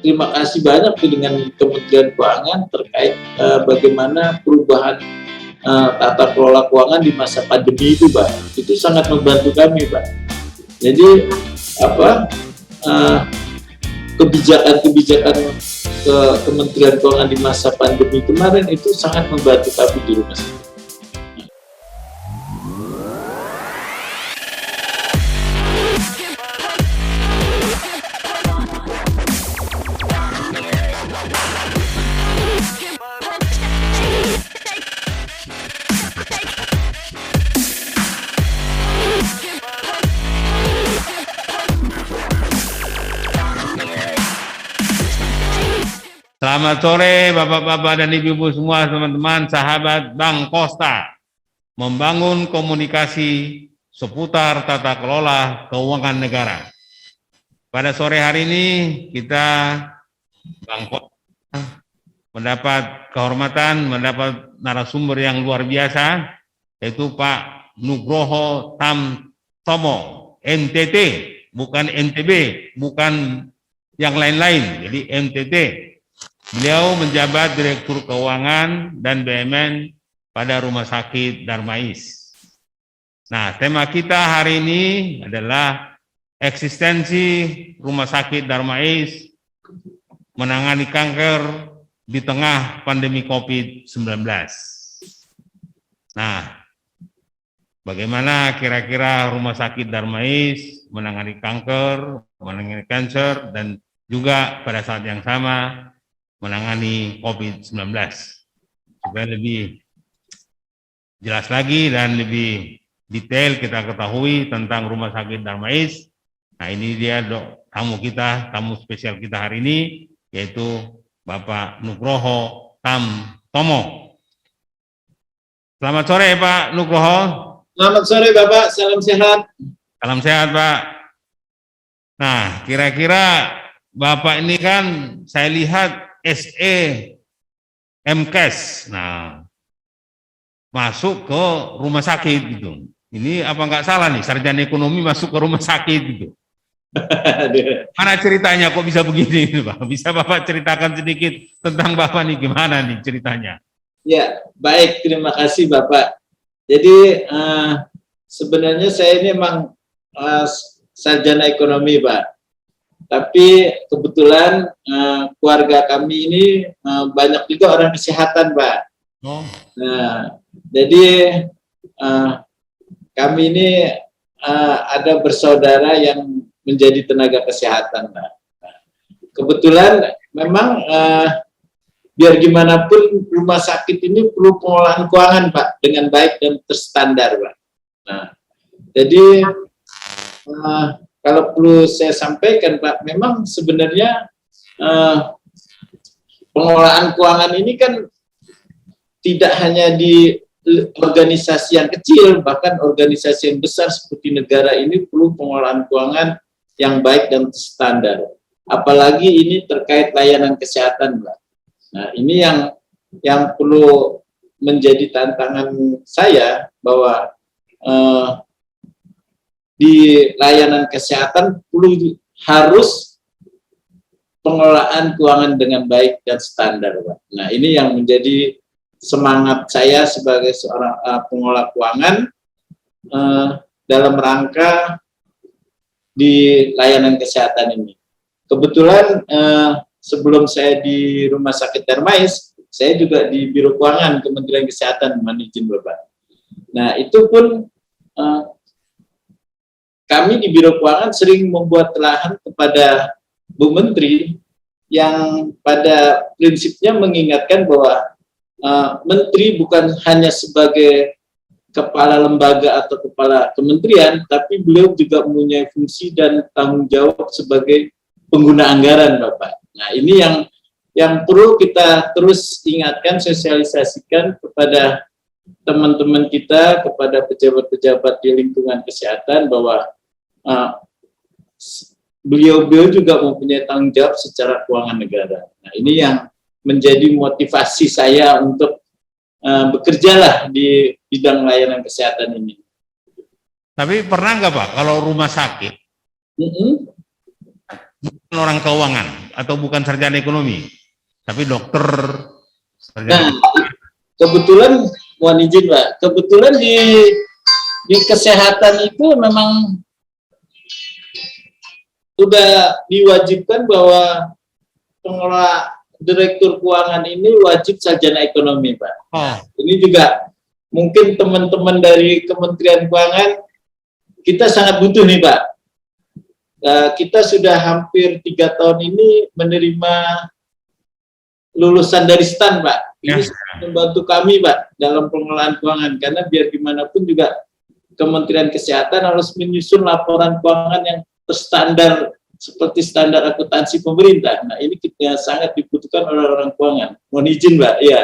terima kasih banyak dengan Kementerian Keuangan terkait bagaimana perubahan tata kelola keuangan di masa pandemi itu, Pak. Itu sangat membantu kami, Pak. Jadi kebijakan-kebijakan ke Kementerian Keuangan di masa pandemi kemarin itu sangat membantu kami di rumah sakit. Selamat sore Bapak-Bapak dan Ibu-Ibu semua, teman-teman, sahabat Bank Kosta. Membangun komunikasi seputar tata kelola keuangan negara. Pada sore hari ini kita Bank Kosta mendapat kehormatan, mendapat narasumber yang luar biasa, yaitu Pak Nugroho Tamtomo, NTT, bukan NTB, bukan yang lain-lain, jadi NTT. Beliau menjabat Direktur Keuangan dan BUMN pada Rumah Sakit Darmais. Nah, tema kita hari ini adalah eksistensi Rumah Sakit Darmais menangani kanker di tengah pandemi COVID-19. Nah, bagaimana kira-kira Rumah Sakit Darmais menangani kanker, menangani kanker, dan juga pada saat yang sama menangani COVID-19. Supaya lebih jelas lagi dan lebih detail kita ketahui tentang Rumah Sakit Darmais. Nah, ini dia tamu kita, tamu spesial kita hari ini, yaitu Bapak Nugroho Tamtomo. Selamat sore Pak Nugroho. Selamat sore Bapak, salam sehat. Salam sehat Pak. Nah, kira-kira Bapak ini kan saya lihat SE MKes, nah masuk ke rumah sakit gitu. Ini apa nggak salah nih, sarjana ekonomi masuk ke rumah sakit gitu? Mana ceritanya kok bisa begini, Pak? Bisa Bapak ceritakan sedikit tentang Bapak nih, gimana nih ceritanya? Ya, baik, terima kasih Bapak. Jadi sebenarnya saya ini memang sarjana ekonomi, Pak. Tapi kebetulan keluarga kami ini banyak juga orang kesehatan, Pak. Oh. Nah, jadi kami ini ada bersaudara yang menjadi tenaga kesehatan, Pak. Kebetulan memang biar gimana pun rumah sakit ini perlu pengolahan keuangan, Pak, dengan baik dan terstandar, Pak. Nah, jadi kalau perlu saya sampaikan, Pak, memang sebenarnya pengelolaan keuangan ini kan tidak hanya di organisasi yang kecil, bahkan organisasi yang besar seperti negara ini perlu pengelolaan keuangan yang baik dan standar. Apalagi ini terkait layanan kesehatan, Pak. Nah, ini yang perlu menjadi tantangan saya, bahwa di layanan kesehatan harus pengelolaan keuangan dengan baik dan standar, Pak. Nah, ini yang menjadi semangat saya sebagai seorang pengelola keuangan dalam rangka di layanan kesehatan ini. Kebetulan sebelum saya di Rumah Sakit Darmais, saya juga di Biro Keuangan Kementerian Kesehatan, mohon izin Bapak. Nah, itu pun kami di Biro Keuangan sering membuat telahan kepada Bu Menteri yang pada prinsipnya mengingatkan bahwa Menteri bukan hanya sebagai kepala lembaga atau kepala kementerian, tapi beliau juga mempunyai fungsi dan tanggung jawab sebagai pengguna anggaran, Bapak. Nah, ini yang perlu kita terus ingatkan, sosialisasikan kepada teman-teman kita, kepada pejabat-pejabat di lingkungan kesehatan, bahwa beliau-beliau juga mempunyai tanggung jawab secara keuangan negara. Nah, ini yang menjadi motivasi saya untuk bekerjalah di bidang layanan kesehatan ini. Tapi pernah nggak Pak, kalau rumah sakit bukan orang keuangan atau bukan sarjana ekonomi, tapi dokter, sarjana. Nah, kebetulan mohon izin Pak, kebetulan di kesehatan itu memang sudah diwajibkan bahwa pengelola direktur keuangan ini wajib sarjana ekonomi Pak. Oh. Ini juga mungkin teman-teman dari Kementerian Keuangan kita sangat butuh nih Pak. Kita sudah hampir 3 tahun ini menerima lulusan dari STAN Pak. Ini membantu kami Pak dalam pengelolaan keuangan, karena biar gimana pun juga Kementerian Kesehatan harus menyusun laporan keuangan yang terstandar seperti standar akuntansi pemerintah. Nah ini kita sangat dibutuhkan oleh orang keuangan. Mohon izin Pak. Ya.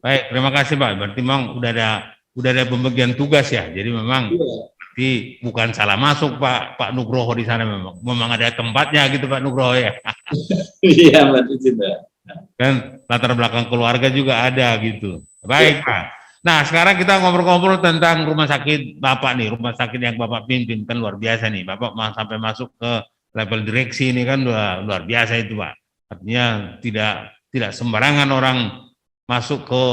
Baik, terima kasih Pak. Berarti memang udah ada pembagian tugas ya. Jadi memang berarti bukan salah masuk Pak Nugroho di sana, memang ada tempatnya gitu Pak Nugroho ya. Iya, Mbak izin Pak. Kan latar belakang keluarga juga ada gitu. Baik Pak. Nah sekarang kita ngobrol-ngobrol tentang rumah sakit Bapak nih, rumah sakit yang Bapak pimpin kan luar biasa nih. Bapak sampai masuk ke level direksi ini kan luar biasa itu Pak. Artinya tidak sembarangan orang masuk ke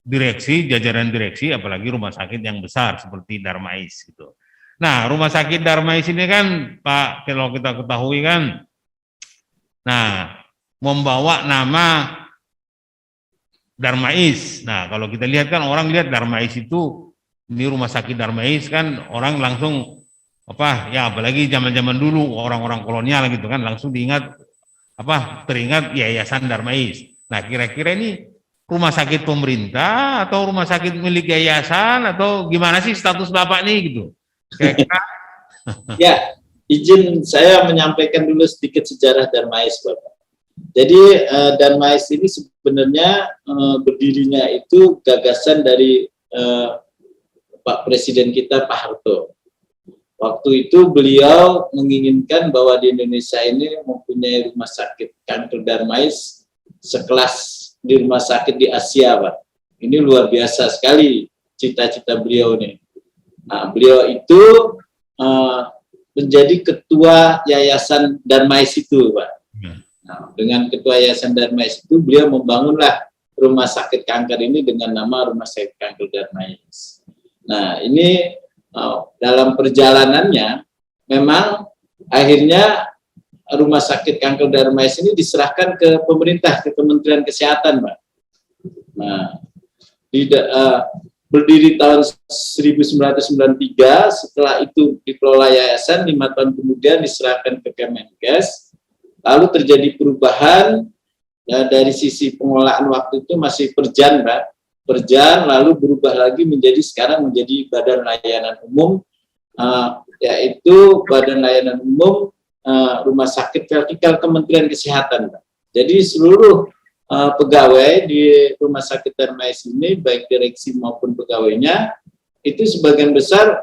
direksi, jajaran direksi, apalagi rumah sakit yang besar seperti Darmais gitu. Nah rumah sakit Darmais ini kan Pak, kalau kita ketahui kan, nah membawa nama Darmais. Nah, kalau kita lihat kan orang lihat Darmais itu, ini rumah sakit Darmais kan orang langsung ya apalagi zaman-zaman dulu orang-orang kolonial gitu kan langsung diingat teringat Yayasan Darmais. Nah, kira-kira ini rumah sakit pemerintah atau rumah sakit milik yayasan atau gimana sih status Bapak nih gitu? Kira-kira. Ya, izin saya menyampaikan dulu sedikit sejarah Darmais Bapak. Jadi Darmais ini sebenarnya berdirinya itu gagasan dari Pak Presiden kita Pak Harto. Waktu itu beliau menginginkan bahwa di Indonesia ini mempunyai rumah sakit kanker Darmais sekelas di rumah sakit di Asia Pak. Ini luar biasa sekali cita-cita beliau nih. Nah, beliau itu menjadi ketua Yayasan Darmais itu Pak. Nah, dengan ketua Yayasan Darmais itu beliau membangunlah rumah sakit kanker ini dengan nama Rumah Sakit Kanker Darmais. Nah ini dalam perjalanannya memang akhirnya Rumah Sakit Kanker Darmais ini diserahkan ke pemerintah, ke Kementerian Kesehatan Pak. Nah berdiri tahun 1993, setelah itu dikelola yayasan, 5 tahun kemudian diserahkan ke Kemenkes. Lalu terjadi perubahan ya, dari sisi pengelolaan waktu itu masih perjan Pak, perjan, lalu berubah lagi sekarang menjadi Badan Layanan Umum, yaitu Badan Layanan Umum Rumah Sakit Vertikal Kementerian Kesehatan Pak. Jadi seluruh pegawai di Rumah Sakit Darmais ini, baik direksi maupun pegawainya, itu sebagian besar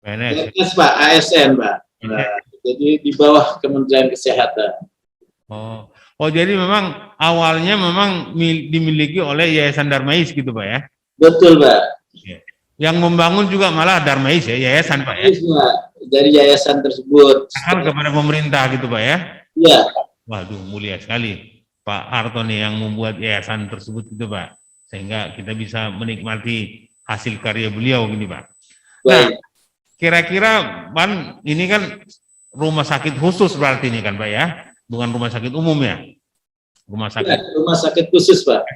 PNS Pak, ASN Pak. Nah, jadi di bawah Kementerian Kesehatan. Oh, jadi memang awalnya memang dimiliki oleh Yayasan Darmais gitu Pak ya? Betul Pak. Yang membangun juga malah Darmais ya, yayasan Pak ya? Pak. Dari yayasan tersebut. Akan kepada pemerintah gitu Pak ya? Iya. Waduh, mulia sekali Pak Harto nih yang membuat yayasan tersebut gitu Pak. Sehingga kita bisa menikmati hasil karya beliau gini Pak. Nah, kira-kira Pan ini kan rumah sakit khusus berarti ini kan Pak ya? Bukan rumah sakit umum ya? Rumah sakit khusus Pak.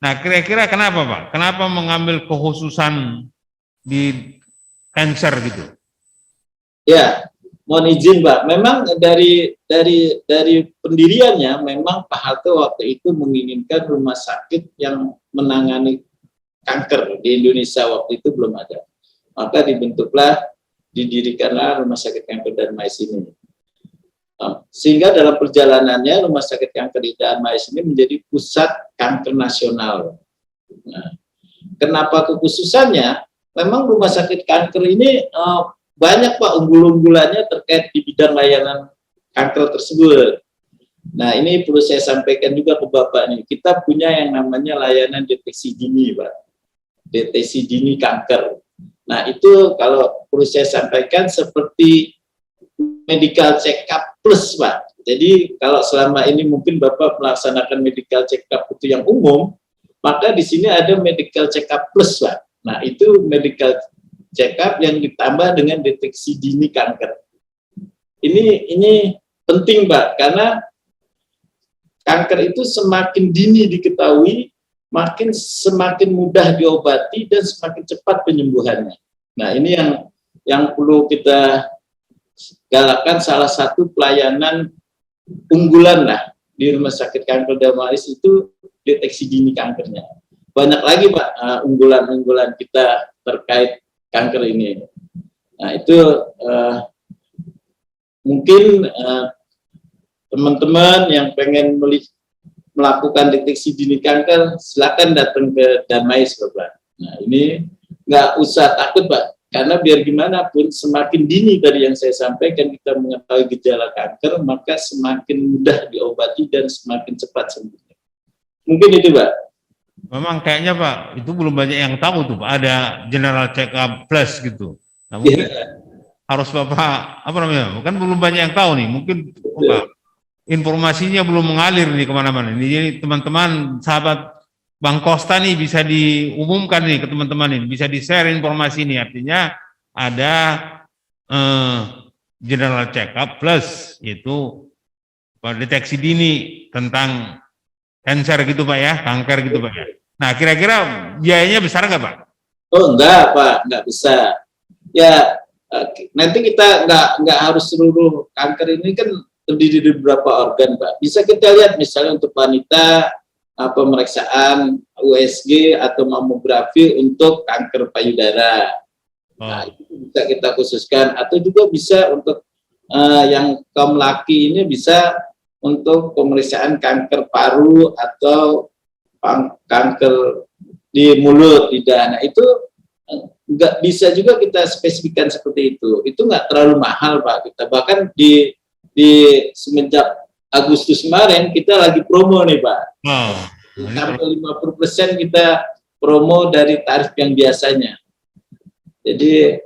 Nah kira-kira kenapa Pak? Kenapa mengambil kekhususan di cancer gitu? Ya, mohon izin Pak. Memang dari pendiriannya memang Pak Harto waktu itu menginginkan rumah sakit yang menangani kanker di Indonesia waktu itu belum ada. Maka didirikanlah Rumah Sakit Kanker Darmais ini. Sehingga dalam perjalanannya Rumah Sakit Kanker Darmais ini menjadi pusat kanker nasional. Nah, kenapa kekhususannya? Memang rumah sakit kanker ini banyak Pak unggul-unggulannya terkait di bidang layanan kanker tersebut. Nah ini perlu saya sampaikan juga ke Bapak nih. Kita punya yang namanya layanan deteksi dini Pak. Deteksi dini kanker. Nah, itu kalau perlu saya sampaikan seperti medical check up plus, Pak. Jadi kalau selama ini mungkin Bapak melaksanakan medical check up itu yang umum, maka di sini ada medical check up plus, Pak. Nah, itu medical check up yang ditambah dengan deteksi dini kanker. Ini penting, Pak, karena kanker itu semakin dini diketahui, semakin mudah diobati dan semakin cepat penyembuhannya. Nah, ini yang perlu kita galakkan, salah satu pelayanan unggulan lah di Rumah Sakit Kanker Darmais itu deteksi dini kankernya. Banyak lagi, Pak, unggulan-unggulan kita terkait kanker ini. Nah, itu mungkin teman-teman yang pengen melakukan deteksi dini kanker, silakan datang ke Darmais, Bapak. Nah, ini nggak usah takut, Pak, karena biar gimana pun semakin dini tadi yang saya sampaikan kita mengetahui gejala kanker, maka semakin mudah diobati dan semakin cepat sembuh. Mungkin itu, Pak. Memang kayaknya Pak, itu belum banyak yang tahu tuh Pak, ada general check up plus gitu. Nah, mungkin harus Bapak, apa namanya, kan belum banyak yang tahu nih, mungkin Bapak, informasinya belum mengalir nih kemana-mana. Jadi teman-teman, sahabat Bang Kosta nih bisa diumumkan nih ke teman-teman nih, bisa di-share informasi ini. Artinya ada general check up plus, yaitu deteksi dini tentang kanker gitu Pak ya, kanker gitu Pak ya. Nah, kira-kira biayanya besar nggak Pak? Oh enggak, Pak, nggak bisa. Ya, nanti kita nggak harus seluruh kanker ini kan terdiri dari beberapa organ, Pak. Bisa kita lihat misalnya untuk wanita, pemeriksaan USG atau mamografi untuk kanker payudara. Nah, itu bisa kita khususkan, atau juga bisa untuk yang kaum laki ini bisa untuk pemeriksaan kanker paru atau kanker di mulut, lidah. Nah, itu nggak bisa juga kita spesifikkan seperti itu. Itu nggak terlalu mahal, Pak. Kita bahkan di semenjak Agustus kemarin kita lagi promo nih, Pak. Sampai 50% kita promo dari tarif yang biasanya. Jadi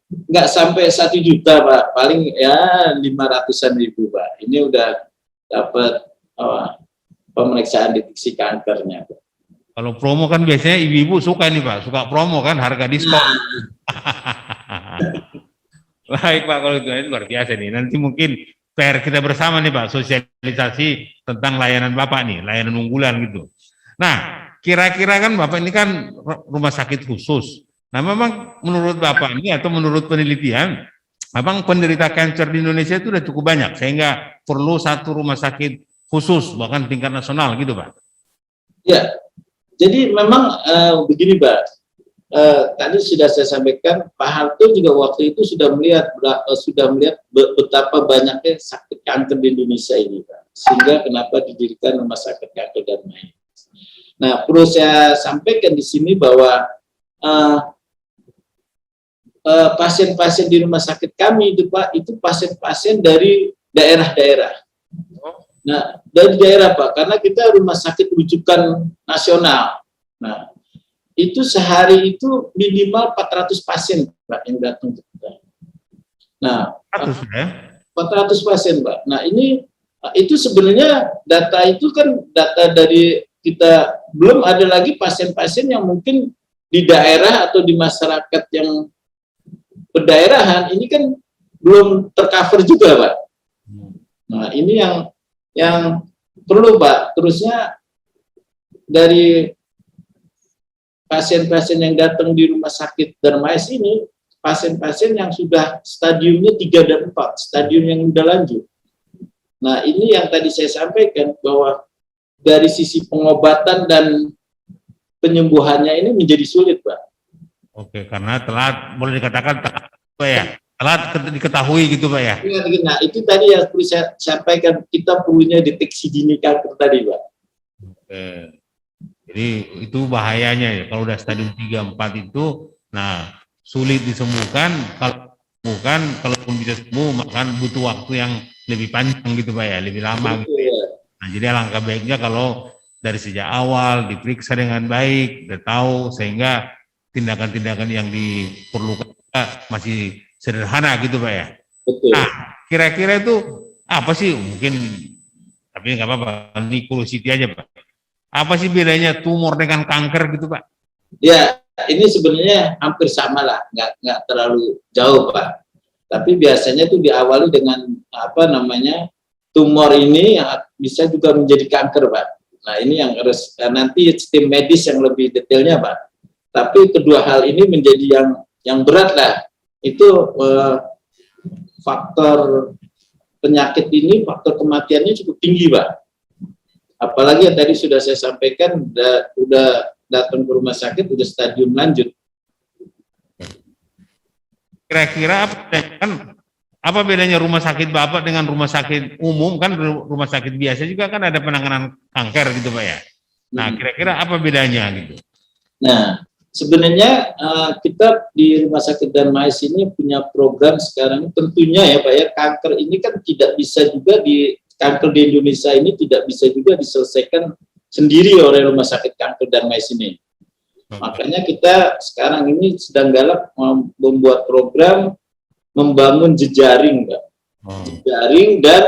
nggak sampai 1 juta, Pak. Paling ya 500-an ribu, Pak. Ini udah dapat pemeriksaan deteksi kankernya, Pak. Kalau promo kan biasanya ibu-ibu suka nih Pak, suka promo kan, harga diskon. Baik Pak, kalau itu luar biasa nih. Nanti mungkin PR kita bersama nih Pak, sosialisasi tentang layanan Bapak nih, layanan unggulan gitu. Nah, kira-kira kan Bapak ini kan rumah sakit khusus. Nah, memang menurut Bapak ini atau menurut penelitian, memang penderita kanker di Indonesia itu sudah cukup banyak, sehingga perlu satu rumah sakit khusus, bahkan tingkat nasional gitu Pak. Ya, jadi memang begini, Pak. Tadi sudah saya sampaikan, Pak Harto juga waktu itu sudah melihat betapa banyaknya sakit kanker di Indonesia ini, Pak. Sehingga kenapa didirikan Rumah Sakit Kanker Darmais. Nah, perlu saya sampaikan di sini bahwa pasien-pasien di rumah sakit kami itu, Pak, itu pasien-pasien dari daerah-daerah. Nah, dari daerah, Pak, karena kita rumah sakit rujukan nasional. Nah, itu sehari itu minimal 400 pasien, Pak, yang datang ke kita. Nah, 400 pasien, Pak. Nah, ini itu sebenarnya data itu kan data dari kita, belum ada lagi pasien-pasien yang mungkin di daerah atau di masyarakat yang berdaerahan, ini kan belum tercover juga, Pak. Nah, ini yang perlu, Pak. Terusnya dari pasien-pasien yang datang di Rumah Sakit Darmais ini, pasien-pasien yang sudah stadiumnya 3 dan 4, stadium yang sudah lanjut. Nah, ini yang tadi saya sampaikan, bahwa dari sisi pengobatan dan penyembuhannya ini menjadi sulit, Pak. Oke, karena telat, boleh dikatakan Pak ya, telat diketahui gitu Pak ya. Nah, itu tadi yang perlu saya sampaikan, kita punya deteksi dini kanker tadi, Pak. Oke. Jadi itu bahayanya ya, kalau udah stadium 3, 4 itu, nah sulit disembuhkan, kalaupun bisa sembuh, maka butuh waktu yang lebih panjang gitu Pak ya, lebih lama. Gitu. Ya. Nah, jadi alangkah baiknya kalau dari sejak awal diperiksa dengan baik, udah tahu, sehingga tindakan-tindakan yang diperlukan masih sederhana gitu Pak ya. Betul. Nah, kira-kira itu apa sih, mungkin tapi nggak apa-apa, ini curiosity aja Pak. Apa sih bedanya tumor dengan kanker gitu Pak? Ya, ini sebenarnya hampir sama lah, nggak terlalu jauh Pak. Tapi biasanya itu diawali dengan apa namanya, tumor ini yang bisa juga menjadi kanker Pak. Nah ini yang harus nanti tim medis yang lebih detailnya Pak. Tapi kedua hal ini menjadi yang berat lah. Itu faktor penyakit ini, faktor kematiannya cukup tinggi Pak. Apalagi yang tadi sudah saya sampaikan, udah datang ke rumah sakit udah stadium lanjut. Kira-kira apa bedanya rumah sakit Bapak dengan rumah sakit umum? Kan rumah sakit biasa juga kan ada penanganan kanker gitu Pak ya. Nah kira-kira apa bedanya gitu? Nah sebenarnya kita di Rumah Sakit Darmais ini punya program sekarang, tentunya ya Pak ya, kanker ini kan tidak bisa juga kanker di Indonesia ini tidak bisa juga diselesaikan sendiri oleh Rumah Sakit Kanker Darmais ini. Makanya kita sekarang ini sedang galak membuat program membangun jejaring, Pak. Jejaring dan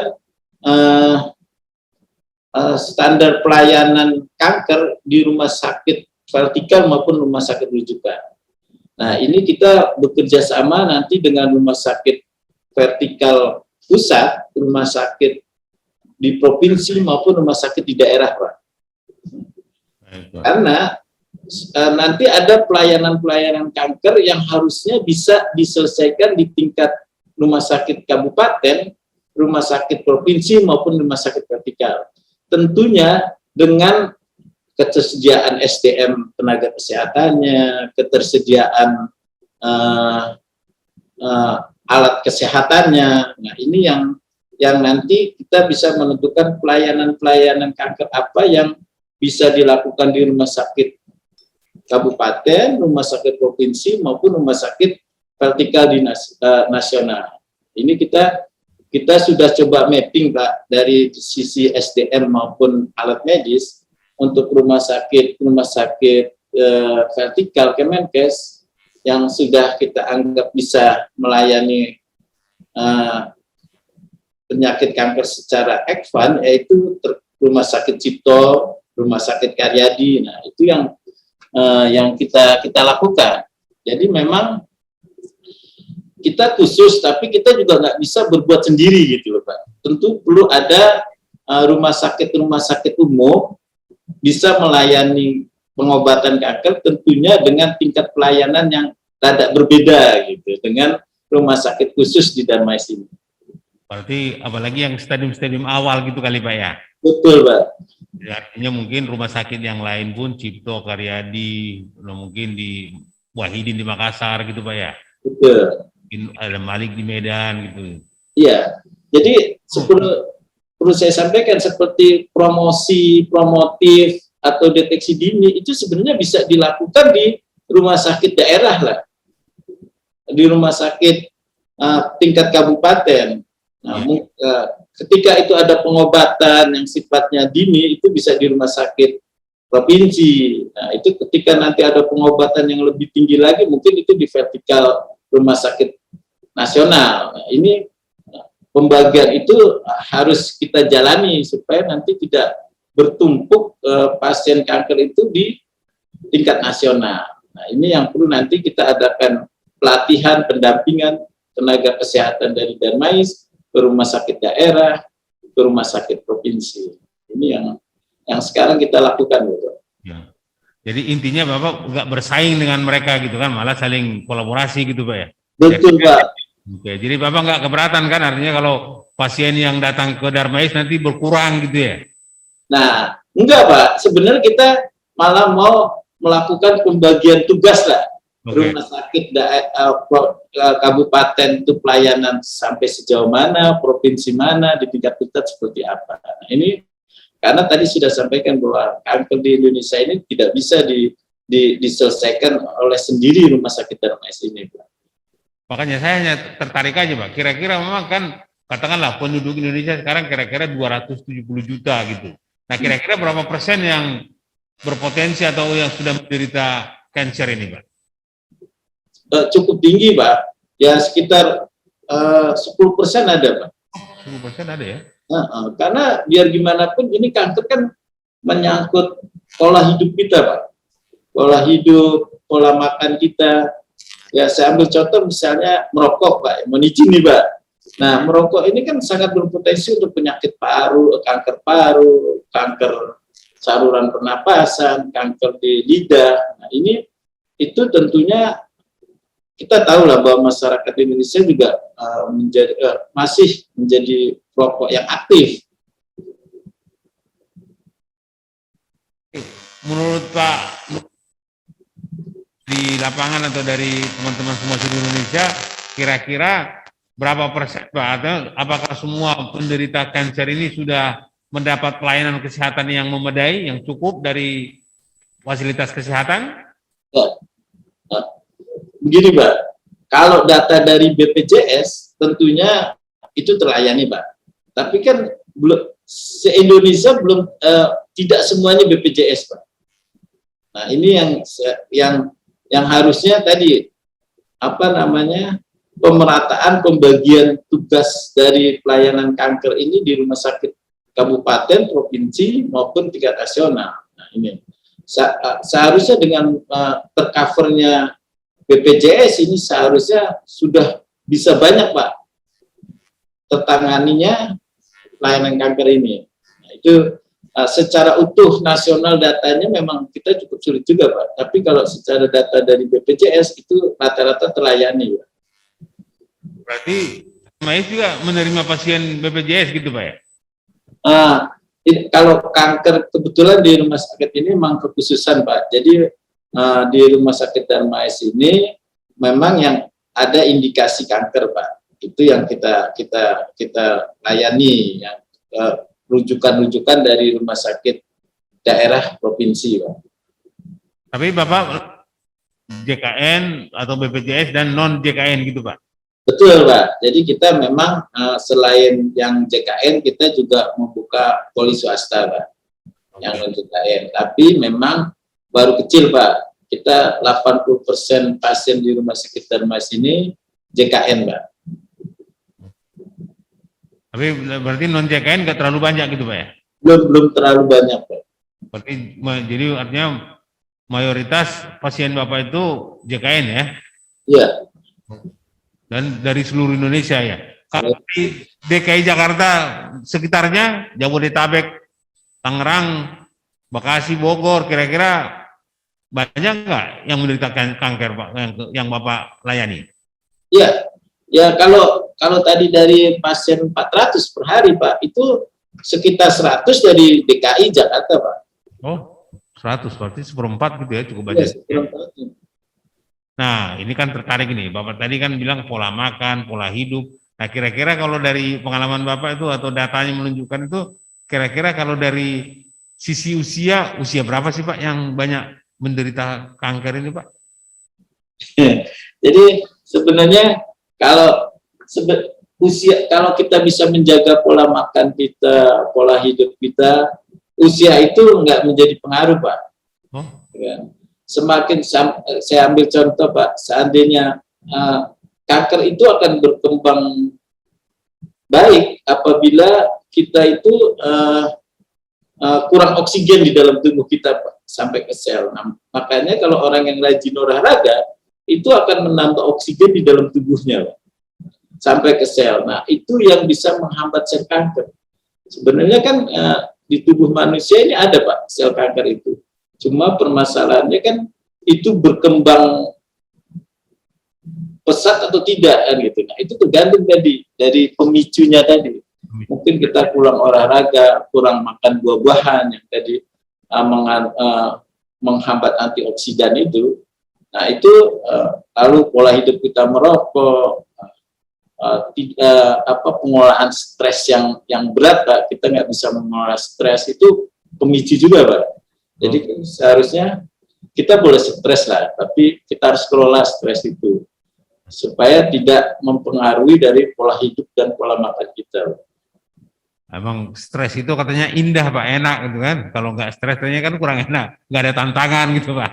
standar pelayanan kanker di rumah sakit vertikal maupun rumah sakit rujukan. Nah, ini kita bekerja sama nanti dengan rumah sakit vertikal pusat, rumah sakit di provinsi maupun rumah sakit di daerah, Pak. Karena nanti ada pelayanan-pelayanan kanker yang harusnya bisa diselesaikan di tingkat rumah sakit kabupaten, rumah sakit provinsi maupun rumah sakit vertikal. Tentunya dengan ketersediaan SDM tenaga kesehatannya, ketersediaan alat kesehatannya. Nah, ini yang nanti kita bisa menentukan pelayanan-pelayanan kanker apa yang bisa dilakukan di rumah sakit kabupaten, rumah sakit provinsi maupun rumah sakit vertikal di nasional. Ini kita sudah coba mapping Pak dari sisi SDM maupun alat medis untuk rumah sakit vertikal Kemenkes yang sudah kita anggap bisa melayani penyakit kanker secara advance, yaitu rumah sakit Cipto, rumah sakit Karyadi. Nah, itu yang kita lakukan. Jadi memang kita khusus, tapi kita juga nggak bisa berbuat sendiri gitu loh Pak. Tentu perlu ada rumah sakit umum bisa melayani pengobatan kanker, tentunya dengan tingkat pelayanan yang rada berbeda gitu dengan rumah sakit khusus di Darmais ini. Berarti apalagi yang stadium-stadium awal gitu kali Pak ya? Betul Pak. Ya, artinya mungkin rumah sakit yang lain pun, Cipto, Karyadi, mungkin di Wahidin di Makassar gitu Pak ya? Betul. Mungkin ada Malik di Medan gitu. Iya, jadi perlu saya sampaikan, seperti promotif atau deteksi dini itu sebenarnya bisa dilakukan di rumah sakit daerah lah, di rumah sakit tingkat kabupaten. Nah, ketika itu ada pengobatan yang sifatnya dini, itu bisa di rumah sakit provinsi. Nah, itu ketika nanti ada pengobatan yang lebih tinggi lagi, mungkin itu di vertikal rumah sakit nasional. Nah, ini pembagian itu harus kita jalani supaya nanti tidak bertumpuk pasien kanker itu di tingkat nasional. Nah, ini yang perlu nanti kita adakan pelatihan, pendampingan tenaga kesehatan dari Darmais ke rumah sakit daerah, ke rumah sakit provinsi. Ini yang sekarang kita lakukan, gitu. Ya. Jadi intinya Bapak nggak bersaing dengan mereka gitu kan, malah saling kolaborasi gitu Pak ya? Betul Pak. Oke, jadi Bapak nggak keberatan kan, artinya kalau pasien yang datang ke Darmais nanti berkurang gitu ya? Nah, enggak Pak, sebenarnya kita malah mau melakukan pembagian tugas lah. Rumah sakit kabupaten itu pelayanan sampai sejauh mana, provinsi mana, di tingkat pusat seperti apa. Nah, ini karena tadi sudah sampaikan bahwa kanker di Indonesia ini tidak bisa diselesaikan oleh sendiri rumah sakit Darmais ini, Pak. Makanya saya hanya tertarik aja Pak, kira-kira memang kan katakanlah penduduk Indonesia sekarang kira-kira 270 juta gitu. Nah kira-kira berapa persen yang berpotensi atau yang sudah menderita kanker ini Pak? cukup tinggi, Pak. Ya sekitar 10% ada, Pak. 10% ada ya? Karena biar gimana pun ini kanker kan menyangkut pola hidup kita, Pak. Pola hidup, pola makan kita. Ya saya ambil contoh misalnya merokok, Pak. Mohon izin nih, Pak. Nah, merokok ini kan sangat berpotensi untuk penyakit paru, kanker saluran pernapasan, kanker di lidah. Nah, itu tentunya kita tahu lah bahwa masyarakat Indonesia juga masih menjadi perokok yang aktif. Menurut Pak, di lapangan atau dari teman-teman semua di Indonesia, kira-kira berapa persen, Pak? Atau apakah semua penderita kanker ini sudah mendapat pelayanan kesehatan yang memadai, yang cukup dari fasilitas kesehatan? Begini, Pak. Kalau data dari BPJS, tentunya itu terlayani, Pak. Tapi kan se-Indonesia belum tidak semuanya BPJS, Pak. Nah, ini yang harusnya tadi pemerataan pembagian tugas dari pelayanan kanker ini di rumah sakit kabupaten, provinsi maupun tingkat nasional. Nah, ini seharusnya dengan tercovernya BPJS ini seharusnya sudah bisa banyak, Pak, tertanganinya pelayanan kanker ini. Nah, itu secara utuh nasional datanya memang kita cukup sulit juga, Pak. Tapi kalau secara data dari BPJS itu rata-rata terlayani, Pak. Berarti Mais juga menerima pasien BPJS gitu, Pak ya? Kalau kanker kebetulan di rumah sakit ini memang kekhususan, Pak. Jadi di rumah sakit Darmais ini memang yang ada indikasi kanker, Pak. Itu yang kita layani, yang rujukan-rujukan dari rumah sakit daerah provinsi, Pak. Tapi Bapak JKN atau BPJS dan non JKN gitu, Pak? Betul, Pak. Jadi kita memang selain yang JKN, kita juga membuka poli swasta, Pak. Yang non JKN. Tapi memang baru kecil, Pak. Kita 80% pasien di rumah sakit Darmais ini JKN, Pak. Tapi berarti non JKN nggak terlalu banyak gitu, Pak ya? Belum terlalu banyak, Pak. Berarti jadi artinya mayoritas pasien Bapak itu JKN ya? Iya. Dan dari seluruh Indonesia ya. Kalau di DKI Jakarta sekitarnya, Jabodetabek, Tangerang, Bekasi, Bogor, kira-kira banyak nggak yang menderita kanker, Pak, yang Bapak layani? Iya. Ya kalau tadi dari pasien 400 per hari, Pak, itu sekitar 100 dari DKI Jakarta, Pak. Oh, 100 berarti seperempat gitu ya, cukup banyak. Ya, nah, ini kan tertarik ini. Bapak tadi kan bilang pola makan, pola hidup. Nah, kira-kira kalau dari pengalaman Bapak itu atau datanya menunjukkan itu, kira-kira kalau dari sisi usia berapa sih, Pak, yang banyak menderita kanker ini, Pak? Jadi sebenarnya kalau kita bisa menjaga pola makan kita, pola hidup kita, usia itu nggak menjadi pengaruh, Pak. Oh. Ya. Semakin saya ambil contoh, Pak, seandainya kanker itu akan berkembang baik apabila kita itu kurang oksigen di dalam tubuh kita, Pak, sampai ke sel. Nah, makanya kalau orang yang rajin olahraga itu akan menambah oksigen di dalam tubuhnya, Pak, sampai ke sel. Nah, itu yang bisa menghambat sel kanker. Sebenarnya kan di tubuh manusia ini ada, Pak, sel kanker itu. Cuma permasalahannya kan itu berkembang pesat atau tidak, kan gitu. Nah, itu tergantung tadi dari pemicunya tadi. Mungkin kita kurang olahraga, kurang makan buah-buahan yang tadi menghambat antioksidan itu. Nah, itu lalu pola hidup kita merokok, pengolahan stres yang berat, Pak. Kita nggak bisa mengolah stres, itu pemicu juga, Pak. Jadi seharusnya kita boleh stres lah, tapi kita harus kelola stres itu supaya tidak mempengaruhi dari pola hidup dan pola makan kita. Emang stres itu katanya indah, Pak, enak gitu kan. Kalau nggak stres, katanya kan kurang enak, nggak ada tantangan gitu, Pak.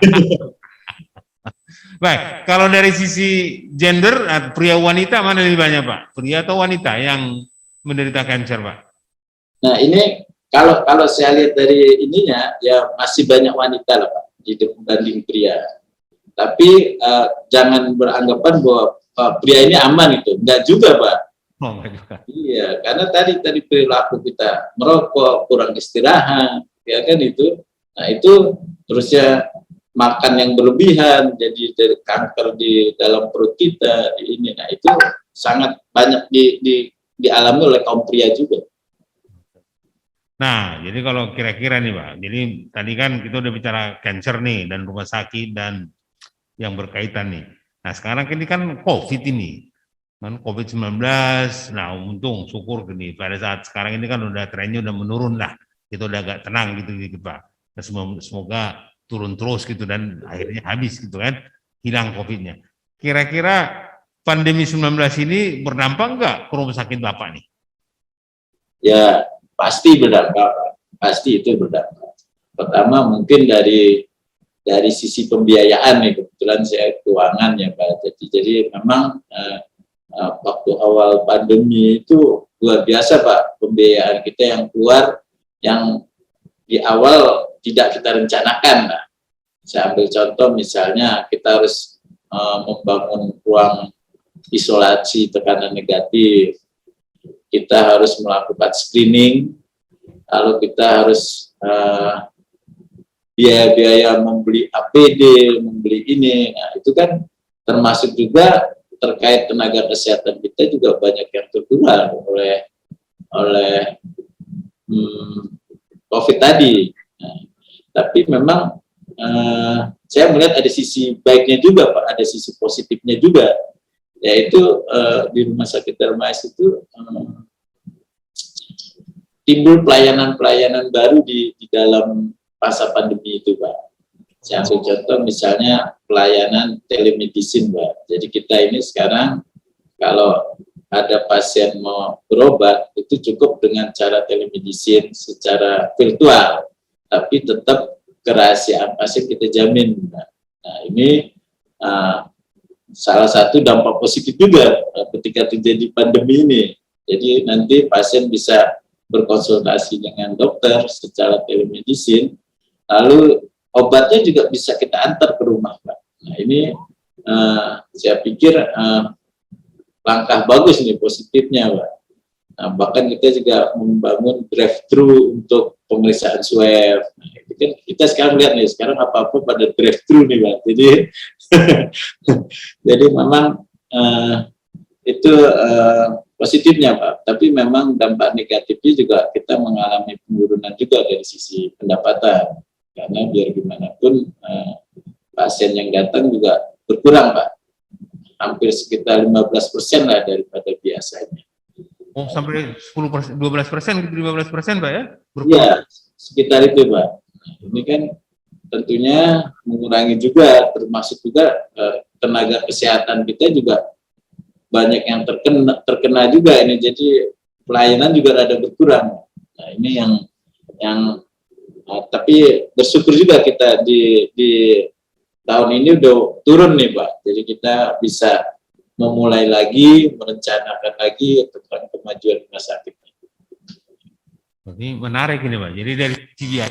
Baik, kalau dari sisi gender, pria wanita mana lebih banyak Pak? Pria atau wanita yang menderita kanker Pak? Nah ini kalau saya lihat dari ininya ya masih banyak wanita lah Pak dibanding pria. Tapi jangan beranggapan bahwa pria ini aman itu, enggak juga Pak. Oh, enggak juga. Iya, karena tadi perilaku kita merokok, kurang istirahat, ya kan itu. Nah itu terusnya makan yang berlebihan, jadi dari kanker di dalam perut kita ini. Nah itu sangat banyak dialami oleh kaum pria juga. Nah, jadi kalau kira-kira nih Pak, jadi tadi kan kita udah bicara cancer nih dan rumah sakit dan yang berkaitan nih. Nah, sekarang ini kan COVID ini, kan COVID-19, nah untung syukur gini, pada saat sekarang ini kan udah trennya udah menurun lah, kita udah agak tenang gitu Pak. Nah, semoga turun terus gitu dan akhirnya habis gitu kan, hilang COVID-nya. Kira-kira pandemi 19 ini berdampak nggak ke rumah sakit Bapak nih? Ya, pasti berdampak, pasti itu berdampak. Pertama mungkin dari sisi pembiayaan nih, kebetulan saya keuangan ya Pak. Jadi memang waktu awal pandemi itu luar biasa Pak, pembiayaan kita yang keluar yang di awal tidak kita rencanakan. Nah, saya ambil contoh misalnya kita harus membangun ruang isolasi tekanan negatif, kita harus melakukan screening, lalu kita harus biaya-biaya membeli APD, membeli ini, nah itu kan termasuk juga terkait tenaga kesehatan kita juga banyak yang tertular oleh COVID tadi. Nah, tapi memang saya melihat ada sisi baiknya juga Pak, ada sisi positifnya juga, yaitu di Rumah Sakit Darmais itu timbul pelayanan-pelayanan baru di dalam masa pandemi itu Pak. Saya ambil contoh misalnya pelayanan telemedicine Pak. Jadi kita ini sekarang kalau ada pasien mau berobat itu cukup dengan cara telemedicine secara virtual, tapi tetap kerahasiaan pasien kita jamin. Nah ini salah satu dampak positif juga ketika terjadi pandemi ini. Jadi nanti pasien bisa berkonsultasi dengan dokter secara telemedicine, lalu obatnya juga bisa kita antar ke rumah Pak. Nah ini saya pikir langkah bagus nih positifnya Pak. Nah, bahkan kita juga membangun drive-thru untuk pemeriksaan swab. Nah, itu kan kita sekarang lihat nih, sekarang apa-apa pada drive-thru nih Pak. Jadi jadi memang itu positifnya Pak, tapi memang dampak negatifnya juga kita mengalami penurunan juga dari sisi pendapatan, karena biar gimana pun pasien yang datang juga berkurang Pak, hampir sekitar 15% lah daripada biasanya. Oh, sampai 10%, 12% gitu, 15% Pak ya? Iya, sekitar itu Pak. Nah, ini kan tentunya mengurangi juga, termasuk juga tenaga kesehatan kita juga banyak yang terkena juga ini, jadi pelayanan juga ada berkurang. Nah ini yang tapi bersyukur juga kita di tahun ini udah turun nih Pak, jadi kita bisa memulai lagi, merencanakan lagi tentang kemajuan rumah sakit. Ini menarik ini Pak, jadi dari sisi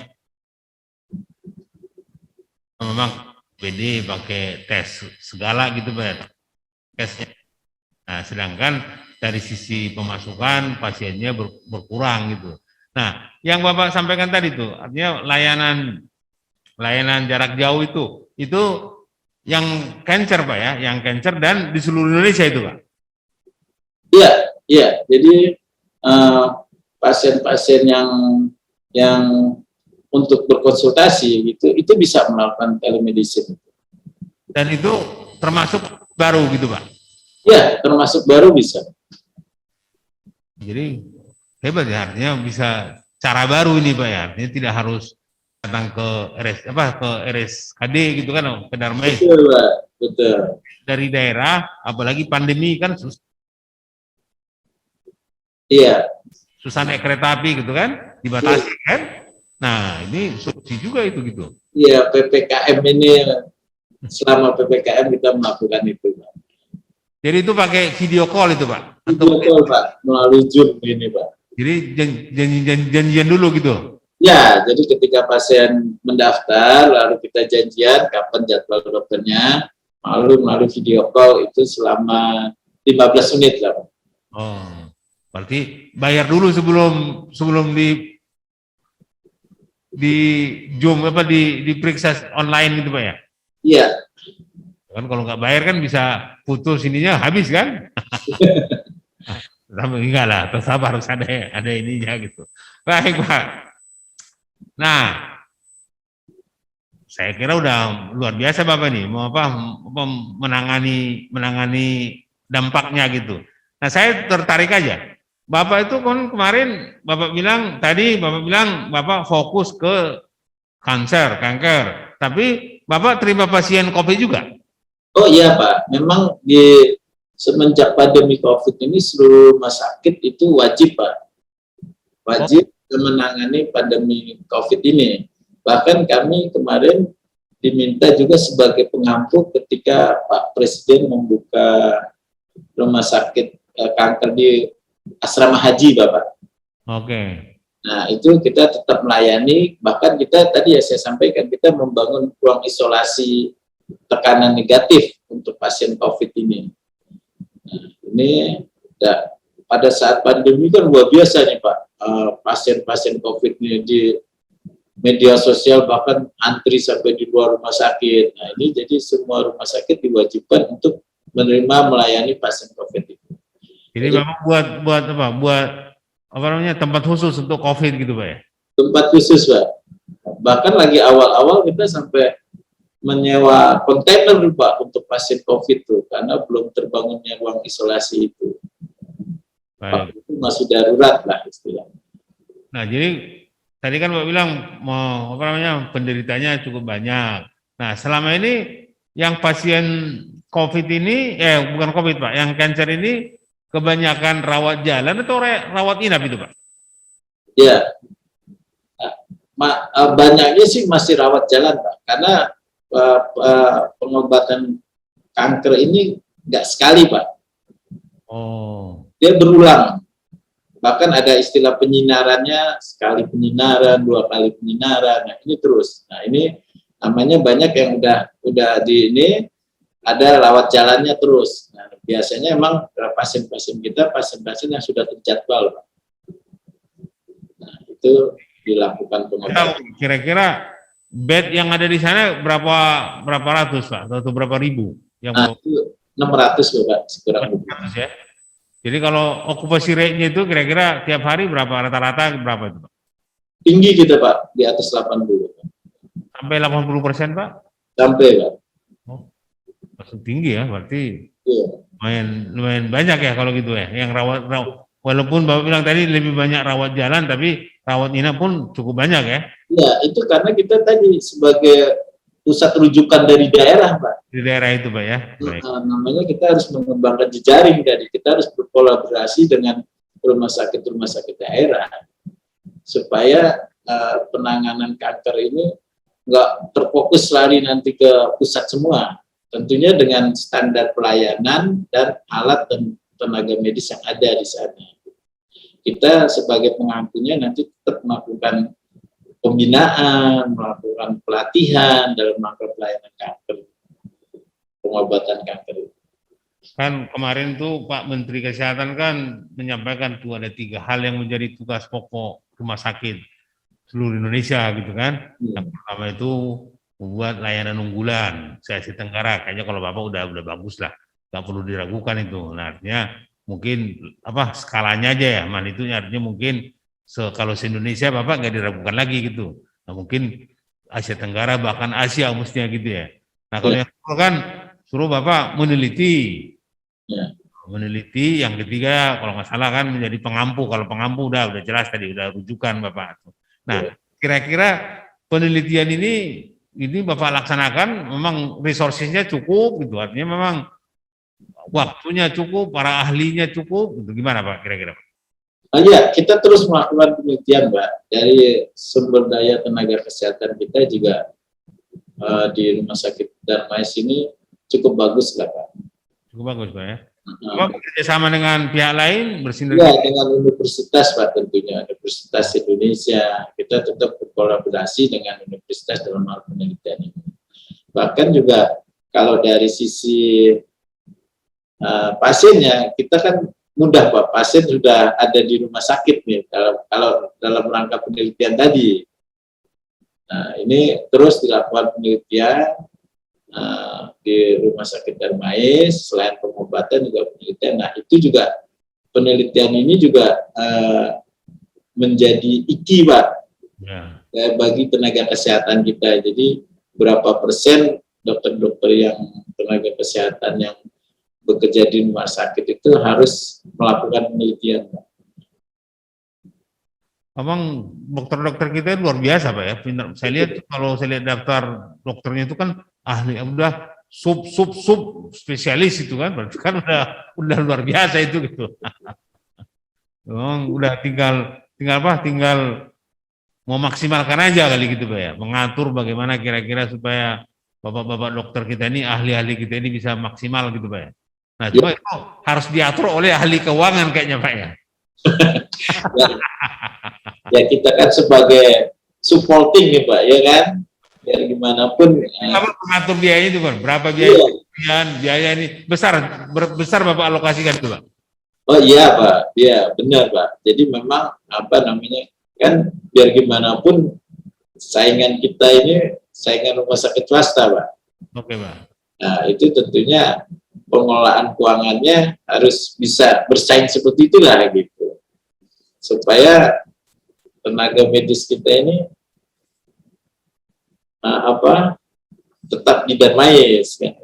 memang PD pakai tes segala gitu Pak, tesnya. Nah, sedangkan dari sisi pemasukan pasiennya berkurang gitu. Nah, yang Bapak sampaikan tadi tuh, artinya layanan jarak jauh itu yang cancer Pak ya, yang cancer dan di seluruh Indonesia itu Pak. Iya, iya. Jadi pasien-pasien yang untuk berkonsultasi itu bisa melakukan telemedicine. Dan itu termasuk baru gitu Pak. Ya, termasuk baru bisa. Jadi hebat ya, artinya bisa cara baru ini Pak ya, artinya tidak harus datang ke RSKD gitu kan, ke Darmais. Betul Pak, betul. Dari daerah, apalagi pandemi kan Iya. susah naik kereta api gitu kan, dibatasi kan. Nah ini solusi juga itu gitu. Iya, PPKM ini selama PPKM kita melakukan itu, Pak. Jadi itu pakai video call itu, Pak? Video call, Pak, melalui Zoom ini, Pak. Jadi janjian dulu gitu? Ya, jadi ketika pasien mendaftar, lalu kita janjian kapan jadwal dokternya, lalu melalui video call itu selama 15 menit lah, Pak. Oh, berarti bayar dulu sebelum di Zoom apa diperiksa online gitu, Pak ya? Iya. Kan kalau nggak bayar kan bisa putus ininya habis kan? Tapi enggak lah, tetap harus ada ininya gitu. Baik, Pak. Nah, saya kira udah luar biasa Bapak nih, mau apa menangani dampaknya gitu. Nah, saya tertarik aja. Bapak itu kan kemarin Bapak bilang Bapak fokus ke kanker, tapi Bapak terima pasien COVID juga. Oh iya, Pak, memang di semenjak pandemi COVID ini seluruh rumah sakit itu wajib, Pak, wajib menangani pandemi COVID ini. Bahkan kami kemarin diminta juga sebagai pengampu ketika Pak Presiden membuka rumah sakit kanker di asrama haji, Bapak. Oke. Nah, itu kita tetap melayani, bahkan kita tadi ya saya sampaikan, kita membangun ruang isolasi tekanan negatif untuk pasien COVID ini. Nah, ini ya, pada saat pandemi kan luar biasa nih, Pak, pasien-pasien COVID ini di media sosial bahkan antri sampai di luar rumah sakit. Nah, ini jadi semua rumah sakit diwajibkan untuk melayani pasien COVID itu. Jadi Bapak buat apa namanya tempat khusus untuk COVID gitu, Pak ya? Tempat khusus, Pak. Bahkan lagi awal-awal kita sampai menyewa kontainer, Pak, untuk pasien COVID itu karena belum terbangunnya ruang isolasi itu. Pak, itu masih darurat lah istilahnya. Nah, jadi tadi kan Pak bilang mau apa namanya penderitanya cukup banyak. Nah, selama ini yang pasien COVID ini bukan COVID, Pak, yang cancer ini kebanyakan rawat jalan atau rawat inap itu, Pak? Ya, banyaknya sih masih rawat jalan, Pak, karena pengobatan kanker ini nggak sekali, Pak. Oh. Dia berulang. Bahkan ada istilah penyinarannya, sekali penyinaran, 2 kali penyinaran. Nah, ini terus. Nah, ini namanya banyak yang udah di ini ada rawat jalannya terus. Nah, biasanya emang pasien-pasien kita pasien-pasien yang sudah terjadwal, Pak. Nah, itu dilakukan pengobatan. Kira-kira bed yang ada di sana berapa ratus, Pak, atau berapa ribu? Yang itu 600, Bapak, sekurang lebih. Ya. Jadi kalau okupasi rate-nya itu kira-kira tiap hari rata-rata berapa itu, Pak? Tinggi kita, Pak, di atas 80. Sampai 80%, Pak? Sampai, Pak. Oh, masuk tinggi ya, berarti iya. lumayan banyak ya kalau gitu ya. Yang rawat walaupun Bapak bilang tadi lebih banyak rawat jalan, tapi rawat inap pun cukup banyak ya. Iya, itu karena kita tadi sebagai pusat rujukan dari daerah, Pak. Di daerah itu, Pak ya. Baik. Namanya kita harus mengembangkan jejaring tadi. Kita harus berkolaborasi dengan rumah sakit daerah supaya penanganan kanker ini nggak terfokus lari nanti ke pusat semua. Tentunya dengan standar pelayanan dan alat dan tenaga medis yang ada di sana. Kita sebagai pengampunya nanti tetap melakukan pembinaan, melakukan pelatihan dalam rangka pelayanan kanker, pengobatan kanker. Kan kemarin tuh Pak Menteri Kesehatan kan menyampaikan tuh ada 3 hal yang menjadi tugas pokok rumah sakit seluruh Indonesia gitu kan. Yang pertama itu membuat layanan unggulan se-Asia Tenggara. Kayaknya kalau Bapak udah bagus lah, nggak perlu diragukan itu. Nah, artinya mungkin apa skalanya aja ya, magnitudonya artinya mungkin kalau se-Indonesia Bapak nggak diragukan lagi gitu. Nah, mungkin Asia Tenggara bahkan Asia mestinya gitu ya. Nah, kalau yang kedua kan suruh Bapak meneliti. Ya. Meneliti, yang ketiga kalau nggak salah kan menjadi pengampu. Kalau pengampu udah jelas tadi, udah rujukan Bapak. Nah, kira-kira penelitian ini Bapak laksanakan memang resourcesnya cukup gitu, artinya memang waktunya cukup, para ahlinya cukup, gitu. Gimana Pak kira-kira? Ya, kita terus melakukan penelitian, Mbak. Dari sumber daya tenaga kesehatan kita juga di Rumah Sakit Darmais ini cukup bagus lah Pak. Cukup bagus Pak ya. Bapak bekerjasama dengan pihak lain bersinergi? Ya, dengan universitas Pak tentunya, Universitas Indonesia, kita tetap berkolaborasi dengan universitas dalam hal penelitian ini. Bahkan juga kalau dari sisi pasiennya, kita kan mudah Pak, pasien sudah ada di rumah sakit nih, kalau dalam rangka penelitian tadi. Nah, ini terus dilakukan penelitian di Rumah Sakit Darmais, selain pengobatan juga penelitian. Nah, itu juga penelitian ini juga menjadi iki Pak, bagi tenaga kesehatan kita. Jadi berapa persen dokter-dokter yang tenaga kesehatan yang bekerja di rumah sakit itu harus melakukan penelitian Pak. Abang, dokter-dokter kita luar biasa Pak ya. Saya lihat kalau saya lihat daftar dokternya itu kan ahli, udah sub spesialis itu kan, berarti kan udah luar biasa itu gitu. Udah tinggal apa? Tinggal memaksimalkan aja kali gitu Pak ya. Mengatur bagaimana kira-kira supaya bapak-bapak dokter kita ini, ahli-ahli kita ini bisa maksimal gitu Pak ya. Nah, cuma itu harus diatur oleh ahli keuangan kayaknya Pak ya. Ya kita kan sebagai supporting nih Pak, ya kan? Biar gimana pun. Apa mengatur biaya itu Pak? Berapa biaya? Iya. Biaya ini besar Bapak alokasikan itu Pak? Oh iya Pak, iya benar Pak. Jadi memang apa namanya, kan biar gimana pun saingan kita ini saingan rumah sakit swasta Pak. Oke Pak. Nah itu tentunya pengelolaan keuangannya harus bisa bersaing seperti itulah gitu. Supaya tenaga medis kita ini tetap di Darmais kan.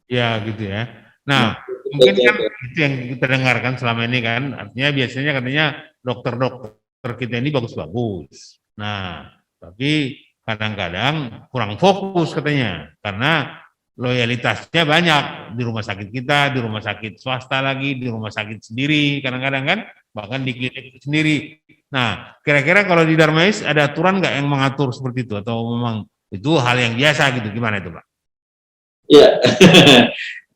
Ya gitu ya. Nah, mungkin kan itu yang kita dengarkan selama ini kan, artinya biasanya katanya dokter-dokter kita ini bagus-bagus. Nah, tapi kadang-kadang kurang fokus katanya, karena loyalitasnya banyak di rumah sakit kita, di rumah sakit swasta lagi, di rumah sakit sendiri, kadang-kadang kan, bahkan di klinik sendiri. Nah, kira-kira kalau di Darmais ada aturan nggak yang mengatur seperti itu, atau memang itu hal yang biasa gitu, gimana itu Pak? Iya,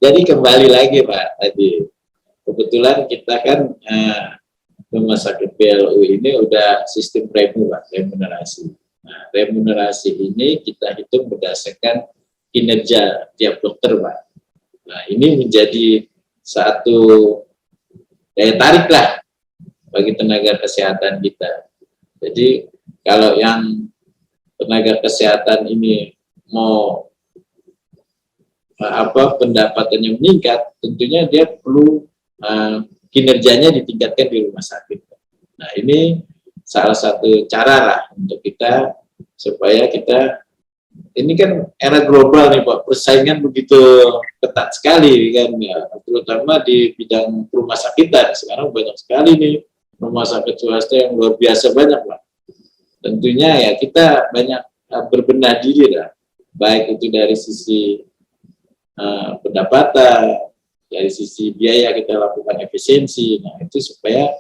jadi kembali lagi Pak, tadi kebetulan kita kan rumah sakit PLU ini udah sistem remunerasi. Nah, remunerasi ini kita hitung berdasarkan kinerja tiap dokter Pak. Nah, ini menjadi satu daya tarik lah bagi tenaga kesehatan kita. Jadi kalau yang tenaga kesehatan ini mau pendapatannya meningkat, tentunya dia perlu kinerjanya ditingkatkan di rumah sakit. Nah ini salah satu cara lah untuk kita supaya kita, ini kan era global nih Pak, persaingan begitu ketat sekali kan ya, terutama di bidang rumah sakitan. Sekarang banyak sekali nih rumah sakit swasta yang luar biasa banyak Pak. Tentunya ya kita banyak berbenah diri lah, baik itu dari sisi pendapatan, dari sisi biaya kita lakukan efisiensi. Nah itu supaya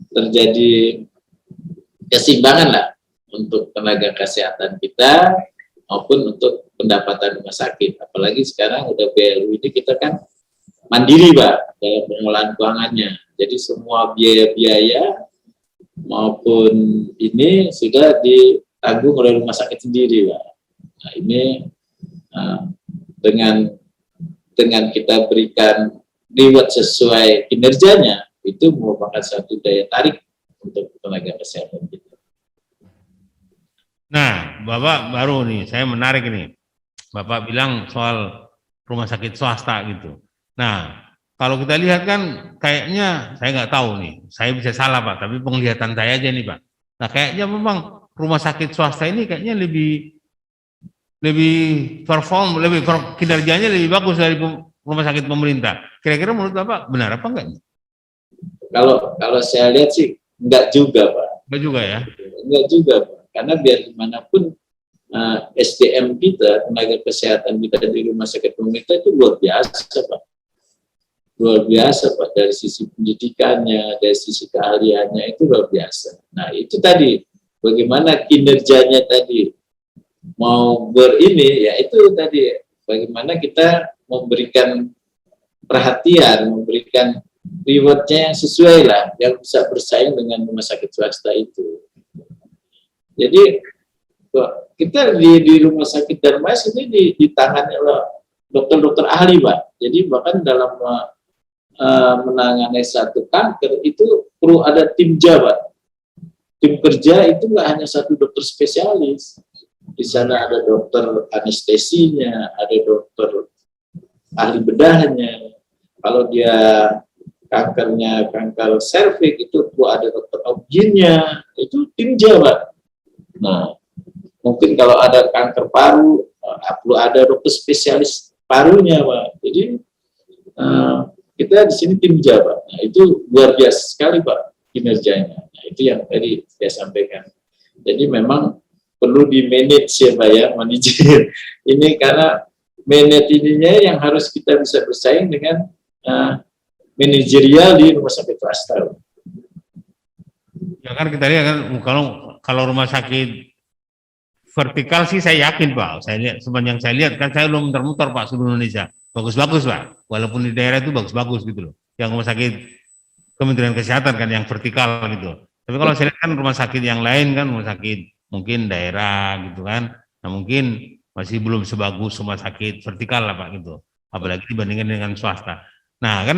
terjadi keseimbangan lah untuk tenaga kesehatan kita maupun untuk pendapatan rumah sakit. Apalagi sekarang udah BLU ini kita kan mandiri Pak dalam pengelolaan keuangannya. Jadi semua biaya-biaya maupun ini sudah ditanggung oleh rumah sakit sendiri Pak. Nah ini dengan kita berikan reward sesuai kinerjanya, itu merupakan satu daya tarik untuk tenaga kesehatan kita. Nah, Bapak baru nih, saya menarik ini. Bapak bilang soal rumah sakit swasta gitu. Nah, kalau kita lihat kan kayaknya, saya nggak tahu nih, saya bisa salah Pak, tapi penglihatan saya aja nih Pak. Nah, kayaknya memang rumah sakit swasta ini kayaknya lebih perform, kinerjanya lebih bagus dari rumah sakit pemerintah. Kira-kira menurut Bapak benar apa enggak? Kalau saya lihat sih enggak juga Pak. Enggak juga ya? Enggak juga Pak. Karena biar gimana pun SDM kita, tenaga kesehatan kita di rumah sakit pemerintah itu luar biasa Pak. Luar biasa Pak, dari sisi pendidikannya, dari sisi keahliannya itu luar biasa. Nah itu tadi, bagaimana kinerjanya tadi mau berini, ya itu tadi bagaimana kita memberikan perhatian, memberikan rewardnya yang sesuai lah, yang bisa bersaing dengan rumah sakit swasta itu. Jadi kita di rumah sakit Darmais ini ditangani oleh dokter-dokter ahli, Pak. Jadi bahkan dalam menangani satu kanker itu perlu ada tim Pak. Tim kerja itu nggak hanya satu dokter spesialis. Di sana ada dokter anestesinya, ada dokter ahli bedahnya. Kalau dia kankernya kanker serviks itu perlu ada dokter obginnya. Itu tim Pak. Nah, mungkin kalau ada kanker paru, perlu ada dokter spesialis parunya, Pak. Jadi kita di sini tim Pak. Nah, itu luar biasa sekali, Pak, kinerjanya. Nah, itu yang tadi saya sampaikan. Jadi memang perlu di manage ya, Pak ya, manajer ini, karena manage ininya yang harus kita bisa bersaing dengan manajerial di rumah sakit swasta. Ya kan kita lihat kan kalau rumah sakit vertikal sih saya yakin Pak. Saya lihat sepanjang saya lihat kan saya belum muter-muter Pak seluruh Indonesia. Bagus-bagus Pak. Walaupun di daerah itu bagus-bagus gitu loh. Yang rumah sakit Kementerian Kesehatan kan yang vertikal gitu. Tapi kalau saya lihat kan rumah sakit yang lain kan rumah sakit mungkin daerah gitu kan. Nah mungkin masih belum sebagus rumah sakit vertikal lah Pak gitu. Apalagi dibandingkan dengan swasta. Nah kan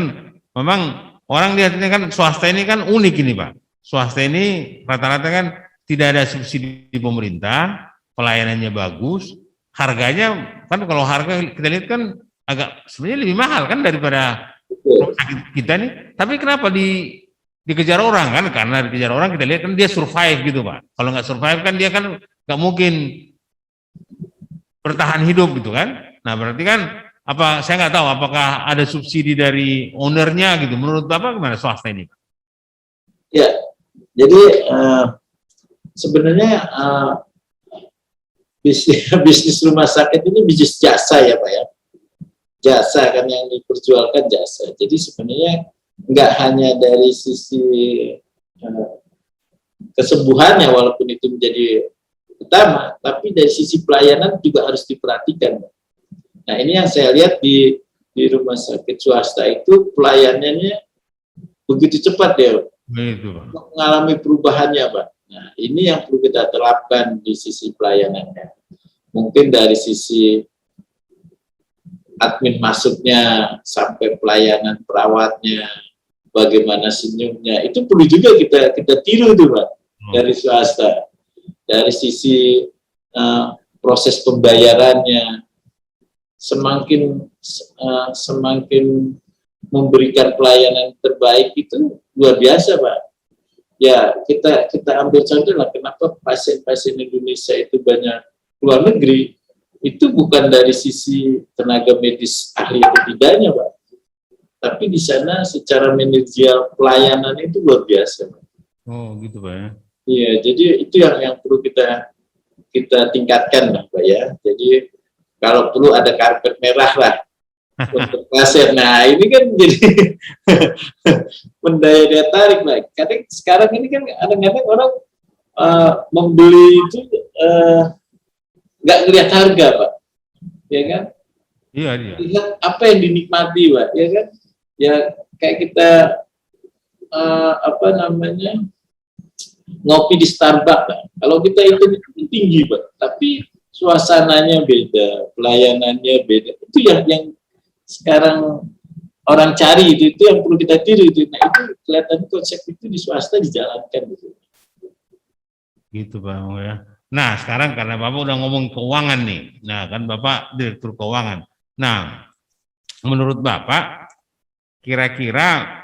memang orang lihatnya kan swasta ini kan unik ini Pak. Swasta ini rata-rata kan tidak ada subsidi pemerintah, pelayanannya bagus, harganya kan kalau harga kita lihat kan agak sebenarnya lebih mahal kan daripada rumah sakit kita nih. Tapi kenapa dikejar orang kan? Karena dikejar orang kita lihat kan dia survive gitu Pak. Kalau nggak survive kan dia kan nggak mungkin bertahan hidup gitu kan. Nah berarti kan apa saya nggak tahu apakah ada subsidi dari ownernya gitu. Menurut Bapak gimana swasta ini? Ya, jadi sebenarnya bisnis rumah sakit ini bisnis jasa ya Pak ya. Jasa kan yang diperjualkan jasa. Jadi sebenarnya nggak hanya dari sisi kesembuhannya walaupun itu menjadi utama, tapi dari sisi pelayanan juga harus diperhatikan. Nah ini yang saya lihat di rumah sakit swasta itu pelayanannya begitu cepat ya, mengalami perubahannya Pak. Nah ini yang perlu kita terapkan di sisi pelayanannya. Mungkin dari sisi admin masuknya sampai pelayanan perawatnya, bagaimana senyumnya, itu perlu juga kita tiru tuh Pak dari swasta. Dari sisi proses pembayarannya, semakin memberikan pelayanan terbaik itu luar biasa Pak. Ya kita ambil contoh lah, kenapa pasien-pasien Indonesia itu banyak luar negeri. Itu bukan dari sisi tenaga medis ahli atau tidaknya Pak, tapi di sana secara manajerial pelayanan itu luar biasa Pak. Oh gitu Pak ya. Iya, jadi itu yang perlu kita tingkatkan Pak ya. Jadi kalau perlu ada karpet merah lah untuk pasien. Nah ini kan jadi mendaya tarik Pak. Karena sekarang ini kan kadang-kadang orang membeli itu nggak ngelihat harga Pak, ya kan? Iya. Lihat apa yang dinikmati Pak, ya kan? Ya kayak kita ngopi di Starbucks Pak. Kalau kita itu tinggi Pak, tapi suasananya beda, pelayanannya beda. Itu yang sekarang orang cari itu yang perlu kita tiru itu. Nah itu kelihatan konsep itu di swasta dijalankan gitu. Gitu Pak ya. Nah, sekarang karena Bapak udah ngomong keuangan nih. Nah, kan Bapak Direktur Keuangan. Nah, menurut Bapak, kira-kira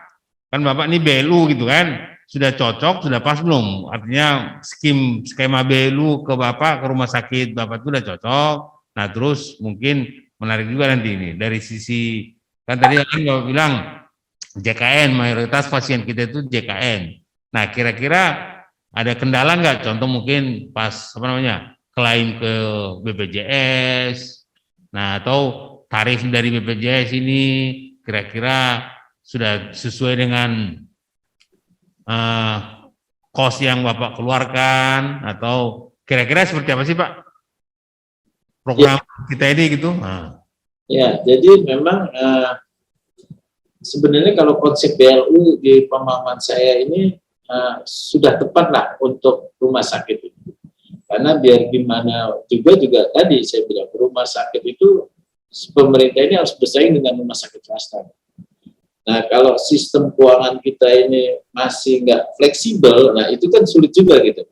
kan Bapak ini BLU gitu kan, sudah cocok, sudah pas belum? Artinya skema BLU ke Bapak, ke rumah sakit Bapak itu sudah cocok. Nah, terus mungkin menarik juga nanti ini, dari sisi, kan tadi kan Bapak bilang, JKN, mayoritas pasien kita itu JKN. Nah, kira-kira ada kendala nggak? Contoh mungkin pas klaim ke BPJS, nah atau tarif dari BPJS ini kira-kira sudah sesuai dengan kos yang Bapak keluarkan atau kira-kira seperti apa sih Pak? program kita ini gitu. Nah. Ya, jadi memang sebenarnya kalau konsep BLU di pemahaman saya ini sudah tepat lah untuk rumah sakit itu. Karena biar gimana juga tadi saya bilang rumah sakit itu pemerintah ini harus bersaing dengan rumah sakit swasta. Nah, kalau sistem keuangan kita ini masih nggak fleksibel, nah itu kan sulit juga gitu.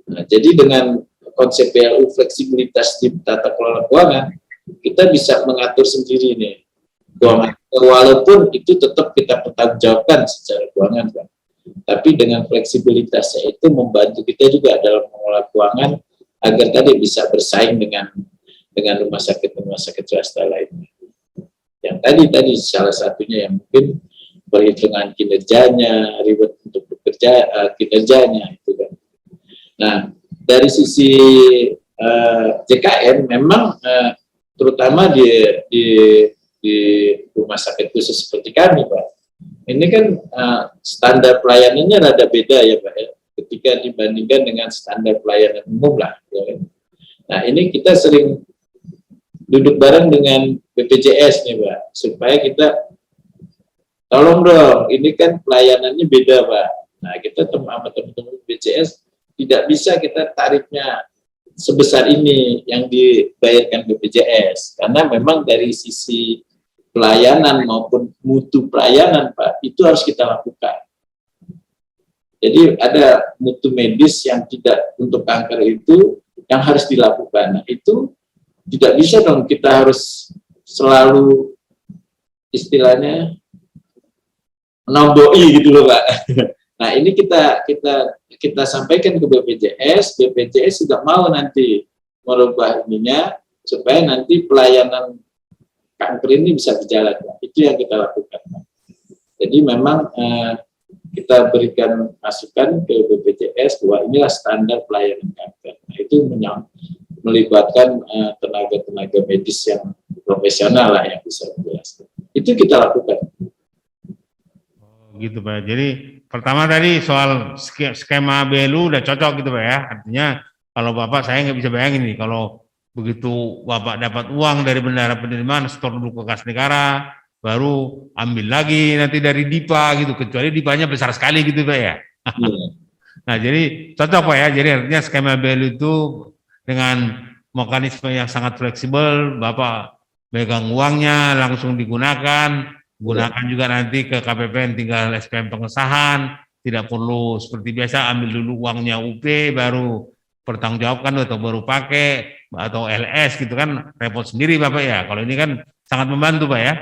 Nah, jadi dengan konsep BLU fleksibilitas di tata kelola keuangan, kita bisa mengatur sendiri nih keuangan, walaupun itu tetap kita pertanggungjawabkan secara keuangan kan. Tapi dengan fleksibilitasnya itu membantu kita juga dalam mengelola keuangan agar tadi bisa bersaing dengan rumah sakit swasta lainnya. Yang tadi salah satunya yang mungkin perhitungan kinerjanya, ribet untuk bekerja kinerjanya itu kan. Nah, dari sisi JKN memang terutama di rumah sakit khusus seperti kami, Pak. Ini kan standar pelayanannya rada beda ya, Pak, ya, ketika dibandingkan dengan standar pelayanan umum lah. Ya kan? Nah, ini kita sering duduk bareng dengan BPJS nih, Pak, supaya kita tolong dong, ini kan pelayanannya beda, Pak. Nah, kita sama teman-teman BPJS tidak bisa kita tarifnya sebesar ini yang dibayarkan BPJS, karena memang dari sisi pelayanan maupun mutu pelayanan, Pak, itu harus kita lakukan. Jadi ada mutu medis yang tidak untuk kanker itu yang harus dilakukan. Nah, itu tidak bisa dong kita harus selalu istilahnya nomboi gitu loh, Pak. Nah, ini kita sampaikan ke BPJS tidak mau nanti merubah ininya supaya nanti pelayanan kanker ini bisa berjalan. Itu yang kita lakukan. Jadi memang kita berikan masukan ke BPJS bahwa inilah standar pelayanan kanker. Nah, itu melibatkan tenaga-tenaga medis yang profesional lah yang bisa menjelaskan. Itu kita lakukan. Gitu Pak. Jadi pertama tadi soal skema BLU udah cocok gitu Pak ya. Artinya kalau Bapak saya nggak bisa bayangin nih kalau begitu Bapak dapat uang dari bendahara penerimaan setor dulu ke kas negara, baru ambil lagi nanti dari DIPA gitu, kecuali DIPA-nya besar sekali gitu Pak ya. Nah jadi cocok Pak ya. Jadi artinya skema BLU itu dengan mekanisme yang sangat fleksibel, Bapak megang uangnya langsung digunakan. Gunakan juga nanti ke KPPN tinggal SPM pengesahan, tidak perlu seperti biasa ambil dulu uangnya UP baru pertanggungjawabkan atau baru pakai atau LS gitu kan repot sendiri Bapak ya. Kalau ini kan sangat membantu Pak ya.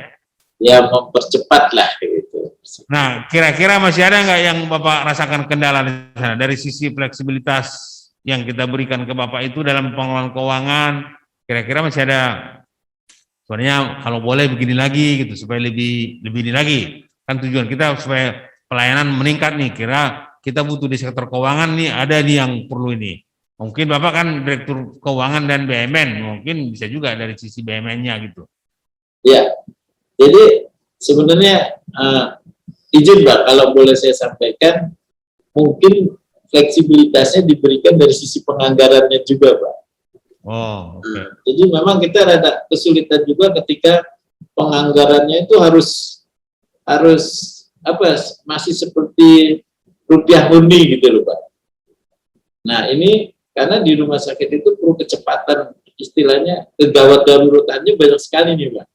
Ya mempercepat lah gitu. Nah kira-kira masih ada nggak yang Bapak rasakan kendala di sana dari sisi fleksibilitas yang kita berikan ke Bapak itu dalam pengelolaan keuangan? Kira-kira masih ada? Sebenarnya kalau boleh begini lagi gitu supaya lebih ini lagi kan tujuan kita supaya pelayanan meningkat nih, kira kita butuh di sektor keuangan nih ada nih yang perlu ini, mungkin Bapak kan Direktur Keuangan dan BUMN mungkin bisa juga dari sisi BUMN-nya gitu ya. Jadi sebenarnya izin Pak kalau boleh saya sampaikan, mungkin fleksibilitasnya diberikan dari sisi penganggarannya juga Pak. Oh, okay. Jadi memang kita ada kesulitan juga ketika penganggarannya itu harus apa masih seperti rupiah murni gitu loh Pak. Nah ini karena di rumah sakit itu perlu kecepatan, istilahnya kegawat daruраtannya banyak sekali nih Pak.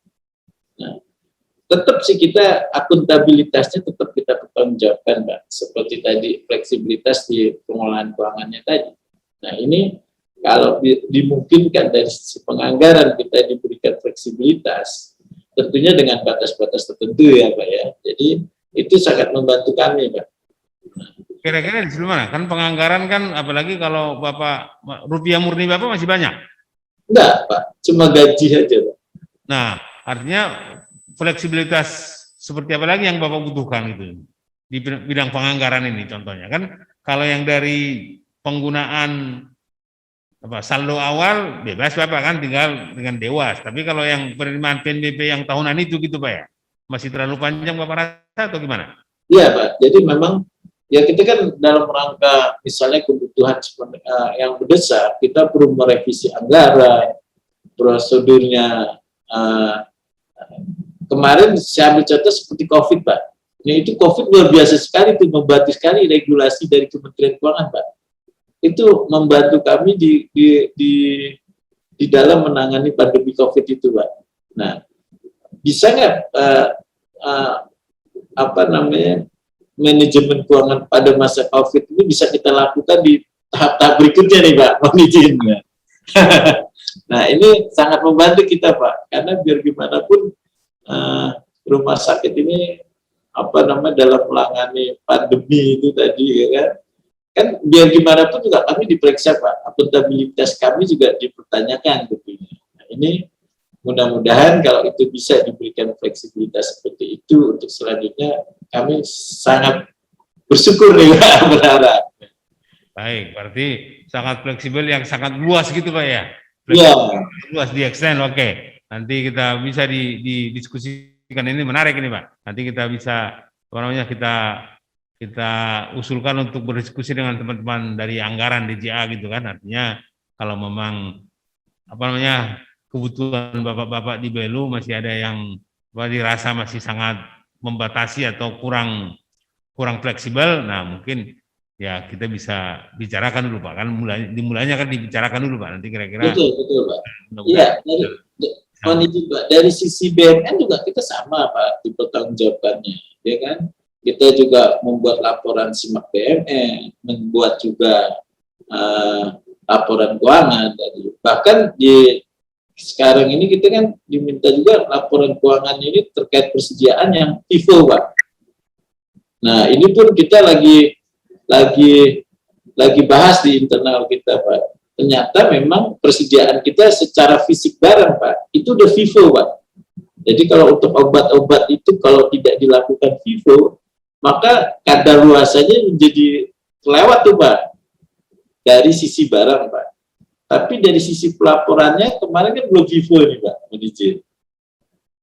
Nah, tetap sih kita akuntabilitasnya tetap kita pertanggungjawabkan Pak. Seperti tadi fleksibilitas di pengelolaan keuangannya tadi. Nah ini kalau dimungkinkan dari sisi penganggaran kita diberikan fleksibilitas, tentunya dengan batas-batas tertentu ya Pak ya. Jadi itu sangat membantu kami Pak. Kira-kira di mana? Kan penganggaran kan apalagi kalau Bapak rupiah murni Bapak masih banyak? Enggak Pak, cuma gaji aja Pak. Nah artinya fleksibilitas seperti apa lagi yang Bapak butuhkan itu di bidang penganggaran ini contohnya kan kalau yang dari penggunaan saldo awal bebas Bapak kan tinggal dengan Dewas. Tapi kalau yang penerimaan PNBP yang tahunan itu gitu Pak ya, masih terlalu panjang Bapak rasa atau gimana? Iya Pak, jadi memang ya kita kan dalam rangka misalnya kebutuhan yang mendesak, kita perlu merevisi anggaran, prosedurnya. Kemarin saya ambil contoh seperti COVID, Pak. Nah, itu COVID luar biasa sekali, itu membantu sekali regulasi dari Kementerian Keuangan, Pak. Itu membantu kami di dalam menangani pandemi COVID itu, Pak. Nah, bisa nggak manajemen keuangan pada masa COVID ini bisa kita lakukan di tahap-tahap berikutnya nih, Pak, mohon izin. Nah, ini sangat membantu kita, Pak, karena biar gimana pun rumah sakit ini dalam menangani pandemi itu tadi, ya kan biar gimana pun juga kami diperiksa, Pak, akuntabilitas kami juga dipertanyakan gitu. Nah, ini mudah-mudahan kalau itu bisa diberikan fleksibilitas seperti itu untuk selanjutnya, kami sangat bersyukur nih, Pak, berharap. Baik, berarti sangat fleksibel yang sangat luas gitu, Pak ya? Iya. Luas di extend, oke. Nanti kita bisa didiskusikan, ini menarik ini, Pak. Nanti kita bisa kita usulkan untuk berdiskusi dengan teman-teman dari anggaran DJA gitu kan. Artinya kalau memang kebutuhan bapak-bapak di Belu masih ada yang dirasa masih sangat membatasi atau kurang fleksibel, nah mungkin ya kita bisa bicarakan dulu, Pak. Kan dimulainya kan dibicarakan dulu, Pak. Nanti kira-kira betul, Pak. Iya, dari sisi BNN juga kita sama, Pak, dipertanggungjawabkannya, ya kan? Kita juga membuat laporan SIMAK BNN, membuat juga laporan keuangan tadi. Bahkan sekarang ini kita kan diminta juga laporan keuangan ini terkait persediaan yang FIFO, Pak. Nah, ini pun kita lagi bahas di internal kita, Pak. Ternyata memang persediaan kita secara fisik barang, Pak, itu udah FIFO, Pak. Jadi kalau untuk obat-obat itu kalau tidak dilakukan FIFO, maka kadaluarsanya menjadi kelewat tuh, Pak, dari sisi barang, Pak. Tapi dari sisi pelaporannya kemarin kan belum FIFO nih, Pak, izin.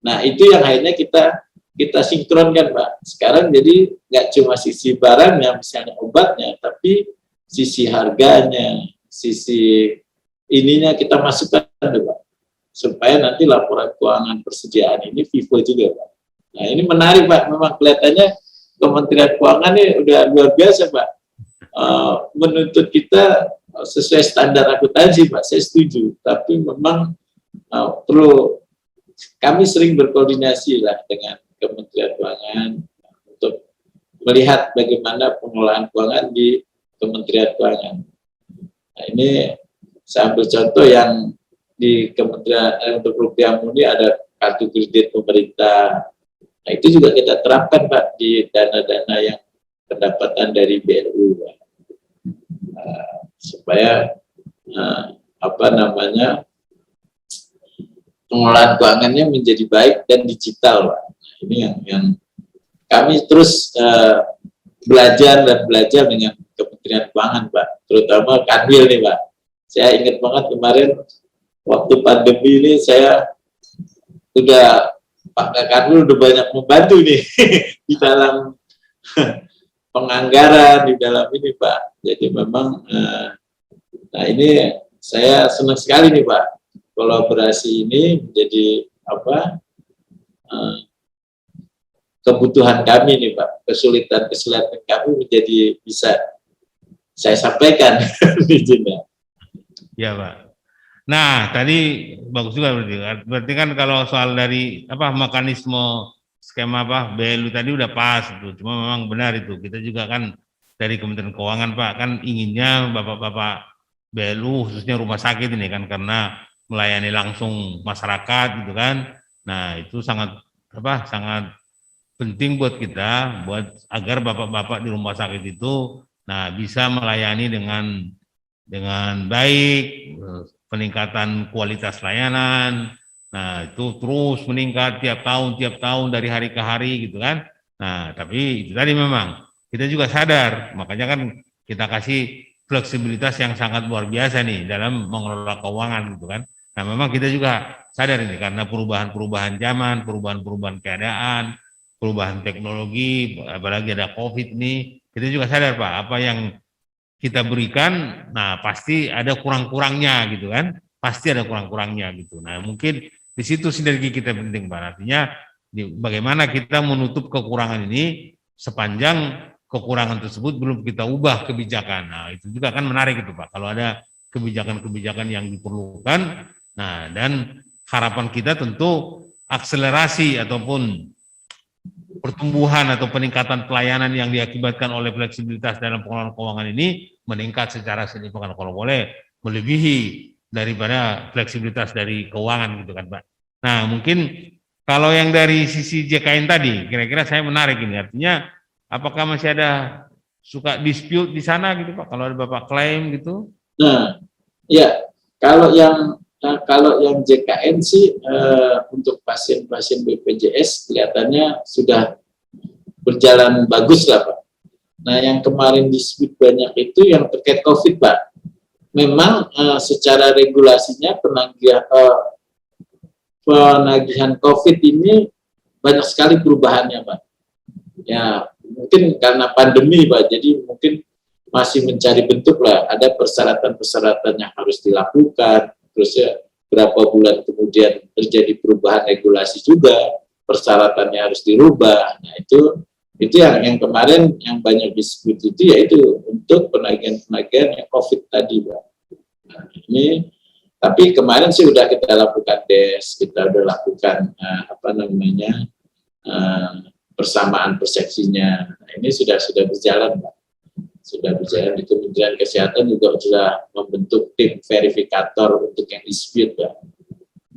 Nah, itu yang akhirnya kita sinkronkan, Pak. Sekarang jadi nggak cuma sisi barangnya, misalnya obatnya, tapi sisi harganya, sisi ininya kita masukkan, Pak, supaya nanti laporan keuangan persediaan ini FIFO juga, Pak. Nah, ini menarik, Pak. Memang kelihatannya Kementerian Keuangan ini udah luar biasa, Pak. Menuntut kita sesuai standar akuntansi, Pak. Saya setuju. Tapi memang perlu, kami sering berkoordinasi lah dengan Kementerian Keuangan untuk melihat bagaimana pengelolaan keuangan di Kementerian Keuangan. Nah, ini saya ambil contoh yang di Kementerian untuk Rupiah Murni ada kartu kredit pemerintah. Nah, itu juga kita terapkan, Pak, di dana-dana yang pendapatan dari BLU, Pak. Supaya pengelolaan keuangannya menjadi baik dan digital, Pak. Nah, ini yang kami terus belajar dengan Kementerian Keuangan, Pak, terutama Kanwil nih, Pak. Saya ingat banget kemarin waktu pandemi ini Pak Kanwil udah banyak membantu nih di dalam penganggaran, di dalam ini, Pak. Jadi memang nah ini saya senang sekali nih, Pak, kolaborasi ini menjadi kebutuhan kami nih, Pak, kesulitan kami menjadi bisa saya sampaikan. Ya, Pak. Nah, tadi bagus juga berarti kan kalau soal dari mekanisme skema BLU tadi udah pas itu. Cuma memang benar itu. Kita juga kan dari Kementerian Keuangan, Pak, kan inginnya Bapak-bapak BLU khususnya rumah sakit ini kan karena melayani langsung masyarakat gitu kan. Nah, itu sangat penting buat kita agar bapak-bapak di rumah sakit itu bisa melayani dengan baik, peningkatan kualitas layanan. Nah, itu terus meningkat tiap tahun dari hari ke hari gitu kan. Nah, tapi itu tadi memang kita juga sadar, makanya kan kita kasih fleksibilitas yang sangat luar biasa nih dalam mengelola keuangan gitu kan. Nah, memang kita juga sadar ini karena perubahan-perubahan zaman, perubahan-perubahan keadaan, perubahan teknologi, apalagi ada COVID nih, kita juga sadar Pak, apa yang kita berikan, nah pasti ada kurang-kurangnya gitu kan, pasti ada kurang-kurangnya gitu. Nah mungkin di situ sinergi kita penting Pak, artinya bagaimana kita menutup kekurangan ini sepanjang kekurangan tersebut belum kita ubah kebijakan. Nah itu juga kan menarik itu Pak, kalau ada kebijakan-kebijakan yang diperlukan, nah dan harapan kita tentu akselerasi ataupun pertumbuhan atau peningkatan pelayanan yang diakibatkan oleh fleksibilitas dalam pengelolaan keuangan ini meningkat secara signifikan, kalau boleh melebihi daripada fleksibilitas dari keuangan gitu kan Pak. Nah mungkin kalau yang dari sisi JKN tadi, kira-kira saya menarik ini, artinya apakah masih ada suka dispute di sana gitu Pak, kalau ada Bapak klaim gitu? Nah, ya kalau yang JKN sih untuk pasien-pasien BPJS kelihatannya sudah berjalan bagus lah Pak. Nah yang kemarin dispute banyak itu yang terkait COVID Pak. Memang secara regulasinya penagihan COVID ini banyak sekali perubahannya Pak. Ya mungkin karena pandemi Pak, jadi mungkin masih mencari bentuk lah, ada persyaratan-persyaratan yang harus dilakukan, terus ya berapa bulan kemudian terjadi perubahan regulasi juga, persyaratannya harus dirubah. Nah itu yang kemarin yang banyak diskusi itu yaitu untuk penagihan-penagihan yang COVID tadi Pak. Nah, ini tapi kemarin sih udah kita lakukan kita udah lakukan persamaan persepsinya. Nah, ini sudah berjalan Pak. Sudah berjalan di Kementerian Kesehatan juga sudah membentuk tim verifikator untuk yang dispute Pak.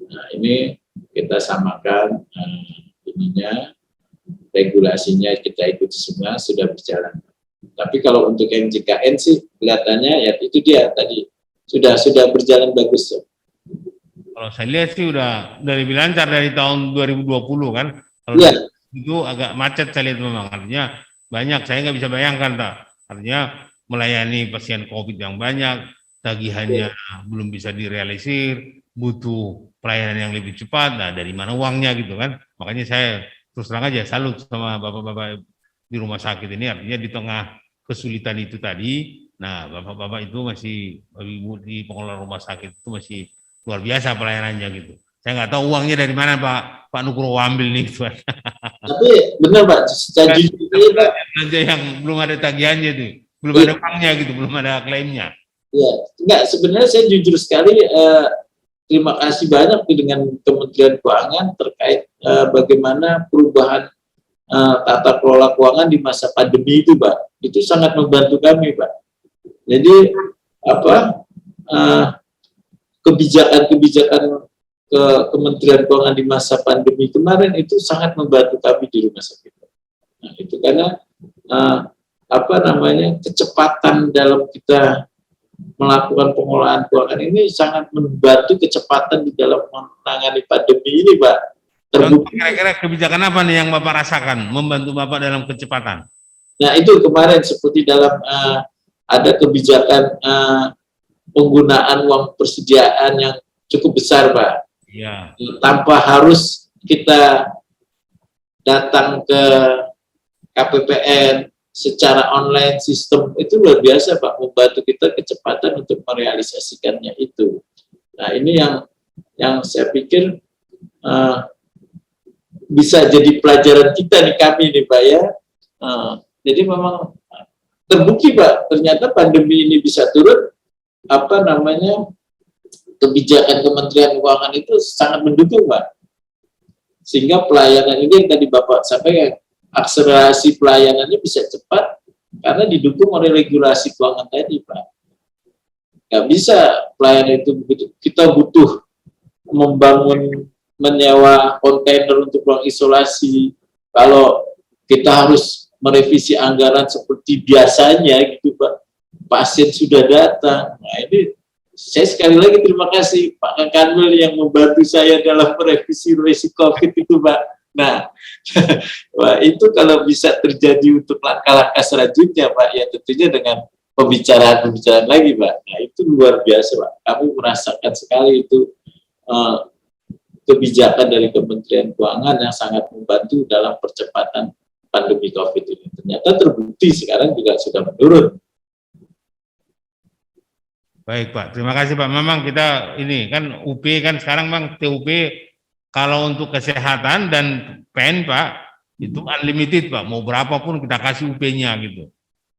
Nah ini kita samakan regulasinya kita ikuti semua, sudah berjalan. Tapi kalau untuk yang JKN sih kelihatannya ya itu dia tadi sudah berjalan bagus. Kalau saya lihat sih udah lebih lancar dari tahun 2020 kan. Kalau itu agak macet saya lihat memang, artinya banyak, saya nggak bisa bayangkan tak. Artinya melayani pasien COVID yang banyak, tagihannya belum bisa direalisir, butuh pelayanan yang lebih cepat. Nah dari mana uangnya gitu kan? Makanya saya terus terang aja salut sama bapak-bapak di rumah sakit ini, artinya di tengah kesulitan itu tadi, nah bapak-bapak itu masih, ibu di pengelola rumah sakit itu masih luar biasa pelayanannya gitu. Saya nggak tahu uangnya dari mana Pak Nugroho ambil nih Pak. Tapi benar Pak, aja yang belum ada tagihannya tuh, belum ada uangnya gitu, belum ada klaimnya. Ya, enggak, sebenarnya saya jujur sekali terima kasih banyak dengan Kementerian Keuangan terkait bagaimana perubahan tata kelola keuangan di masa pandemi itu Pak. Itu sangat membantu kami Pak. Jadi kebijakan-kebijakan ke Kementerian Keuangan di masa pandemi kemarin itu sangat membantu kami di rumah sakit. Nah, itu karena kecepatan dalam kita melakukan pengelolaan keuangan ini sangat membantu kecepatan di dalam menangani pandemi ini, Pak. Kira-kira kebijakan apa nih yang Bapak rasakan membantu Bapak dalam kecepatan? Nah, itu kemarin seperti dalam ada kebijakan penggunaan uang persediaan yang cukup besar, Pak. Ya. Tanpa harus kita datang ke KPPN secara online, sistem itu luar biasa Pak, membantu kita kecepatan untuk merealisasikannya itu. Nah ini yang saya pikir bisa jadi pelajaran kita nih kami nih Pak ya. Jadi memang terbukti Pak, ternyata pandemi ini bisa turun, kebijakan Kementerian Keuangan itu sangat mendukung Pak. Sehingga pelayanan ini yang tadi Bapak sampaikan, akselerasi pelayanannya bisa cepat karena didukung oleh regulasi keuangan tadi Pak. Nggak bisa pelayanan itu begitu. Kita butuh menyewa kontainer untuk ruang isolasi. Kalau kita harus merevisi anggaran seperti biasanya gitu Pak, pasien sudah datang. Nah ini saya sekali lagi terima kasih Pak Kanwil yang membantu saya dalam merevisi COVID itu Pak. Nah, wah, itu kalau bisa terjadi untuk langkah-langkah selanjutnya Pak, ya tentunya dengan pembicaraan lagi Pak. Nah itu luar biasa Pak. Kami merasakan sekali itu kebijakan dari Kementerian Keuangan yang sangat membantu dalam percepatan pandemi COVID ini. Ternyata terbukti sekarang juga sudah menurun. Baik Pak, terima kasih Pak. Memang kita ini kan UP kan sekarang Bang TUP kalau untuk kesehatan dan PEN Pak itu unlimited Pak, mau berapapun kita kasih UP-nya gitu.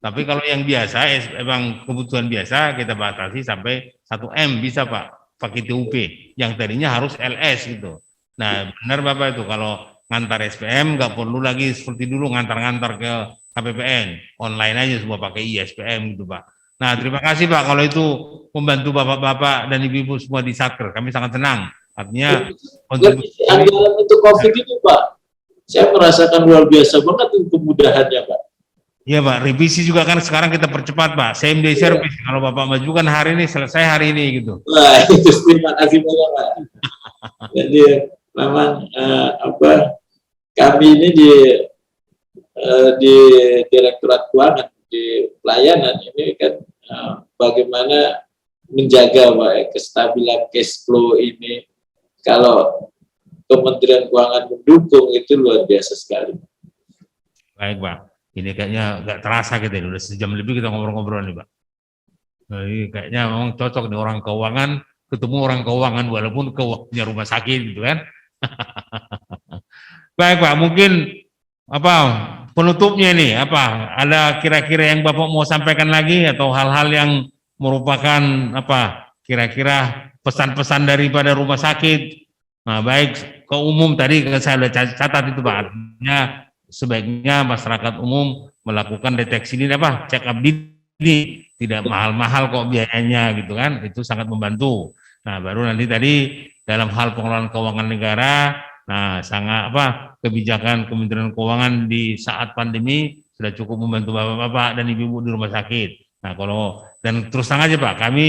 Tapi kalau yang biasa, emang kebutuhan biasa kita batasi sampai 1 M bisa Pak, pakai TUP. Yang tadinya harus LS gitu. Nah benar Bapak itu kalau ngantar SPM nggak perlu lagi seperti dulu ngantar-ngantar ke KPPN, online aja semua pakai ISPM gitu Pak. Nah, terima kasih Pak kalau itu membantu Bapak-bapak dan Ibu-ibu semua di Satker. Kami sangat senang. Artinya kontribusi anggaran untuk COVID itu Pak, saya merasakan luar biasa banget untuk kemudahannya Pak. Iya Pak, revisi juga kan sekarang kita percepat Pak. Same day service. Kalau Bapak majukan hari ini, selesai hari ini gitu. Wah, itu terima kasih banyak Pak. Jadi memang kami ini di Direktorat Keuangan di pelayanan ini kan bagaimana menjaga Pak, kestabilan cash flow ini. Kalau Kementerian Keuangan mendukung itu luar biasa sekali. Baik Pak, ini kayaknya nggak terasa kita udah sejam lebih kita ngobrol-ngobrol nih Pak. Jadi kayaknya memang cocok nih orang keuangan ketemu orang keuangan walaupun keuangannya rumah sakit gitu kan. Baik Pak, mungkin apa penutupnya nih apa ada kira-kira yang Bapak mau sampaikan lagi atau hal-hal yang merupakan apa kira-kira pesan-pesan daripada rumah sakit. Nah baik ke umum tadi saya sudah catat itu Pak, artinya sebaiknya masyarakat umum melakukan deteksi ini apa check up dini, tidak mahal-mahal kok biayanya gitu kan, itu sangat membantu. Nah baru nanti tadi dalam hal pengelolaan keuangan negara, nah sangat apa kebijakan Kementerian Keuangan di saat pandemi sudah cukup membantu bapak-bapak dan ibu-ibu di rumah sakit. Nah kalau dan terus terang aja Pak, kami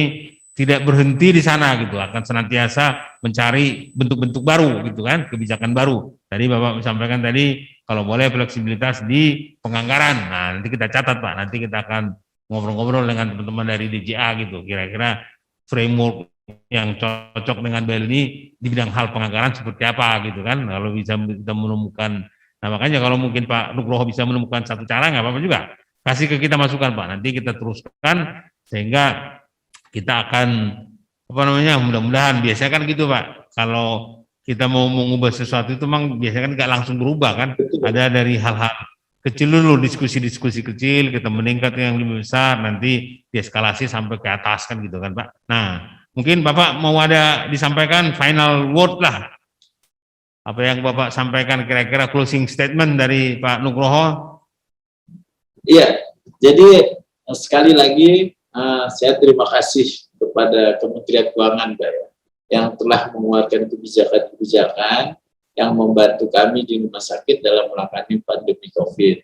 tidak berhenti di sana gitu, akan senantiasa mencari bentuk-bentuk baru gitu kan, kebijakan baru. Tadi Bapak sampaikan tadi kalau boleh fleksibilitas di penganggaran. Nah nanti kita catat Pak, nanti kita akan ngobrol-ngobrol dengan teman-teman dari DJA gitu, kira-kira framework yang cocok dengan BEL ini di bidang hal penganggaran seperti apa gitu kan, kalau bisa kita menemukan. Nah makanya kalau mungkin Pak Nugroho bisa menemukan satu cara nggak apa-apa juga, kasih ke kita masukan Pak, nanti kita teruskan sehingga kita akan apa namanya mudah-mudahan biasanya kan gitu Pak, kalau kita mau mengubah sesuatu itu memang biasanya kan nggak langsung berubah kan, ada dari hal-hal kecil dulu, diskusi-diskusi kecil, kita meningkat yang lebih besar, nanti dieskalasi sampai ke atas kan gitu kan Pak. Nah mungkin Bapak mau ada disampaikan final word lah, apa yang Bapak sampaikan kira-kira closing statement dari Pak Nugroho. Iya, jadi sekali lagi saya terima kasih kepada Kementerian Keuangan Pak, yang telah mengeluarkan kebijakan-kebijakan yang membantu kami di rumah sakit dalam menangani pandemi COVID.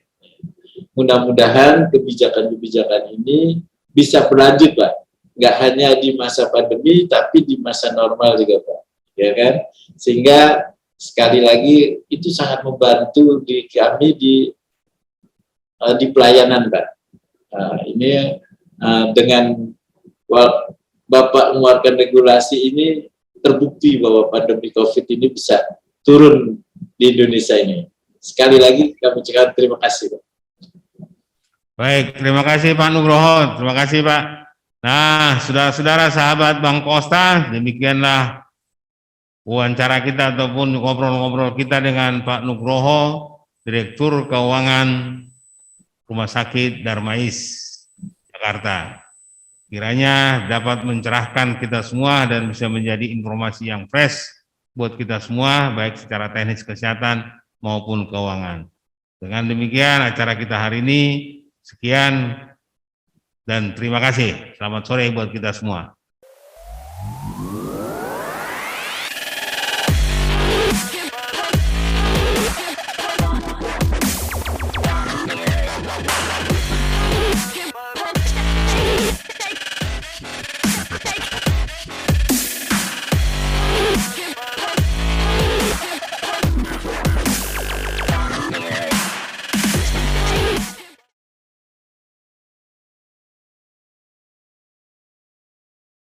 Mudah-mudahan kebijakan-kebijakan ini bisa berlanjut Pak, nggak hanya di masa pandemi, tapi di masa normal juga Pak, ya kan? Sehingga sekali lagi itu sangat membantu di kami di pelayanan Pak. Ini dengan Bapak mengeluarkan regulasi ini terbukti bahwa pandemi COVID ini bisa turun di Indonesia ini. Sekali lagi kami ucapkan terima kasih Pak. Baik, terima kasih Pak Nugroho, terima kasih Pak. Nah, saudara-saudara sahabat Bang Kosta, demikianlah wawancara kita ataupun ngobrol-ngobrol kita dengan Pak Nugroho, Direktur Keuangan Rumah Sakit Darmais, Jakarta. Kiranya dapat mencerahkan kita semua dan bisa menjadi informasi yang fresh buat kita semua, baik secara teknis kesehatan maupun keuangan. Dengan demikian acara kita hari ini, sekian dan terima kasih. Selamat sore buat kita semua.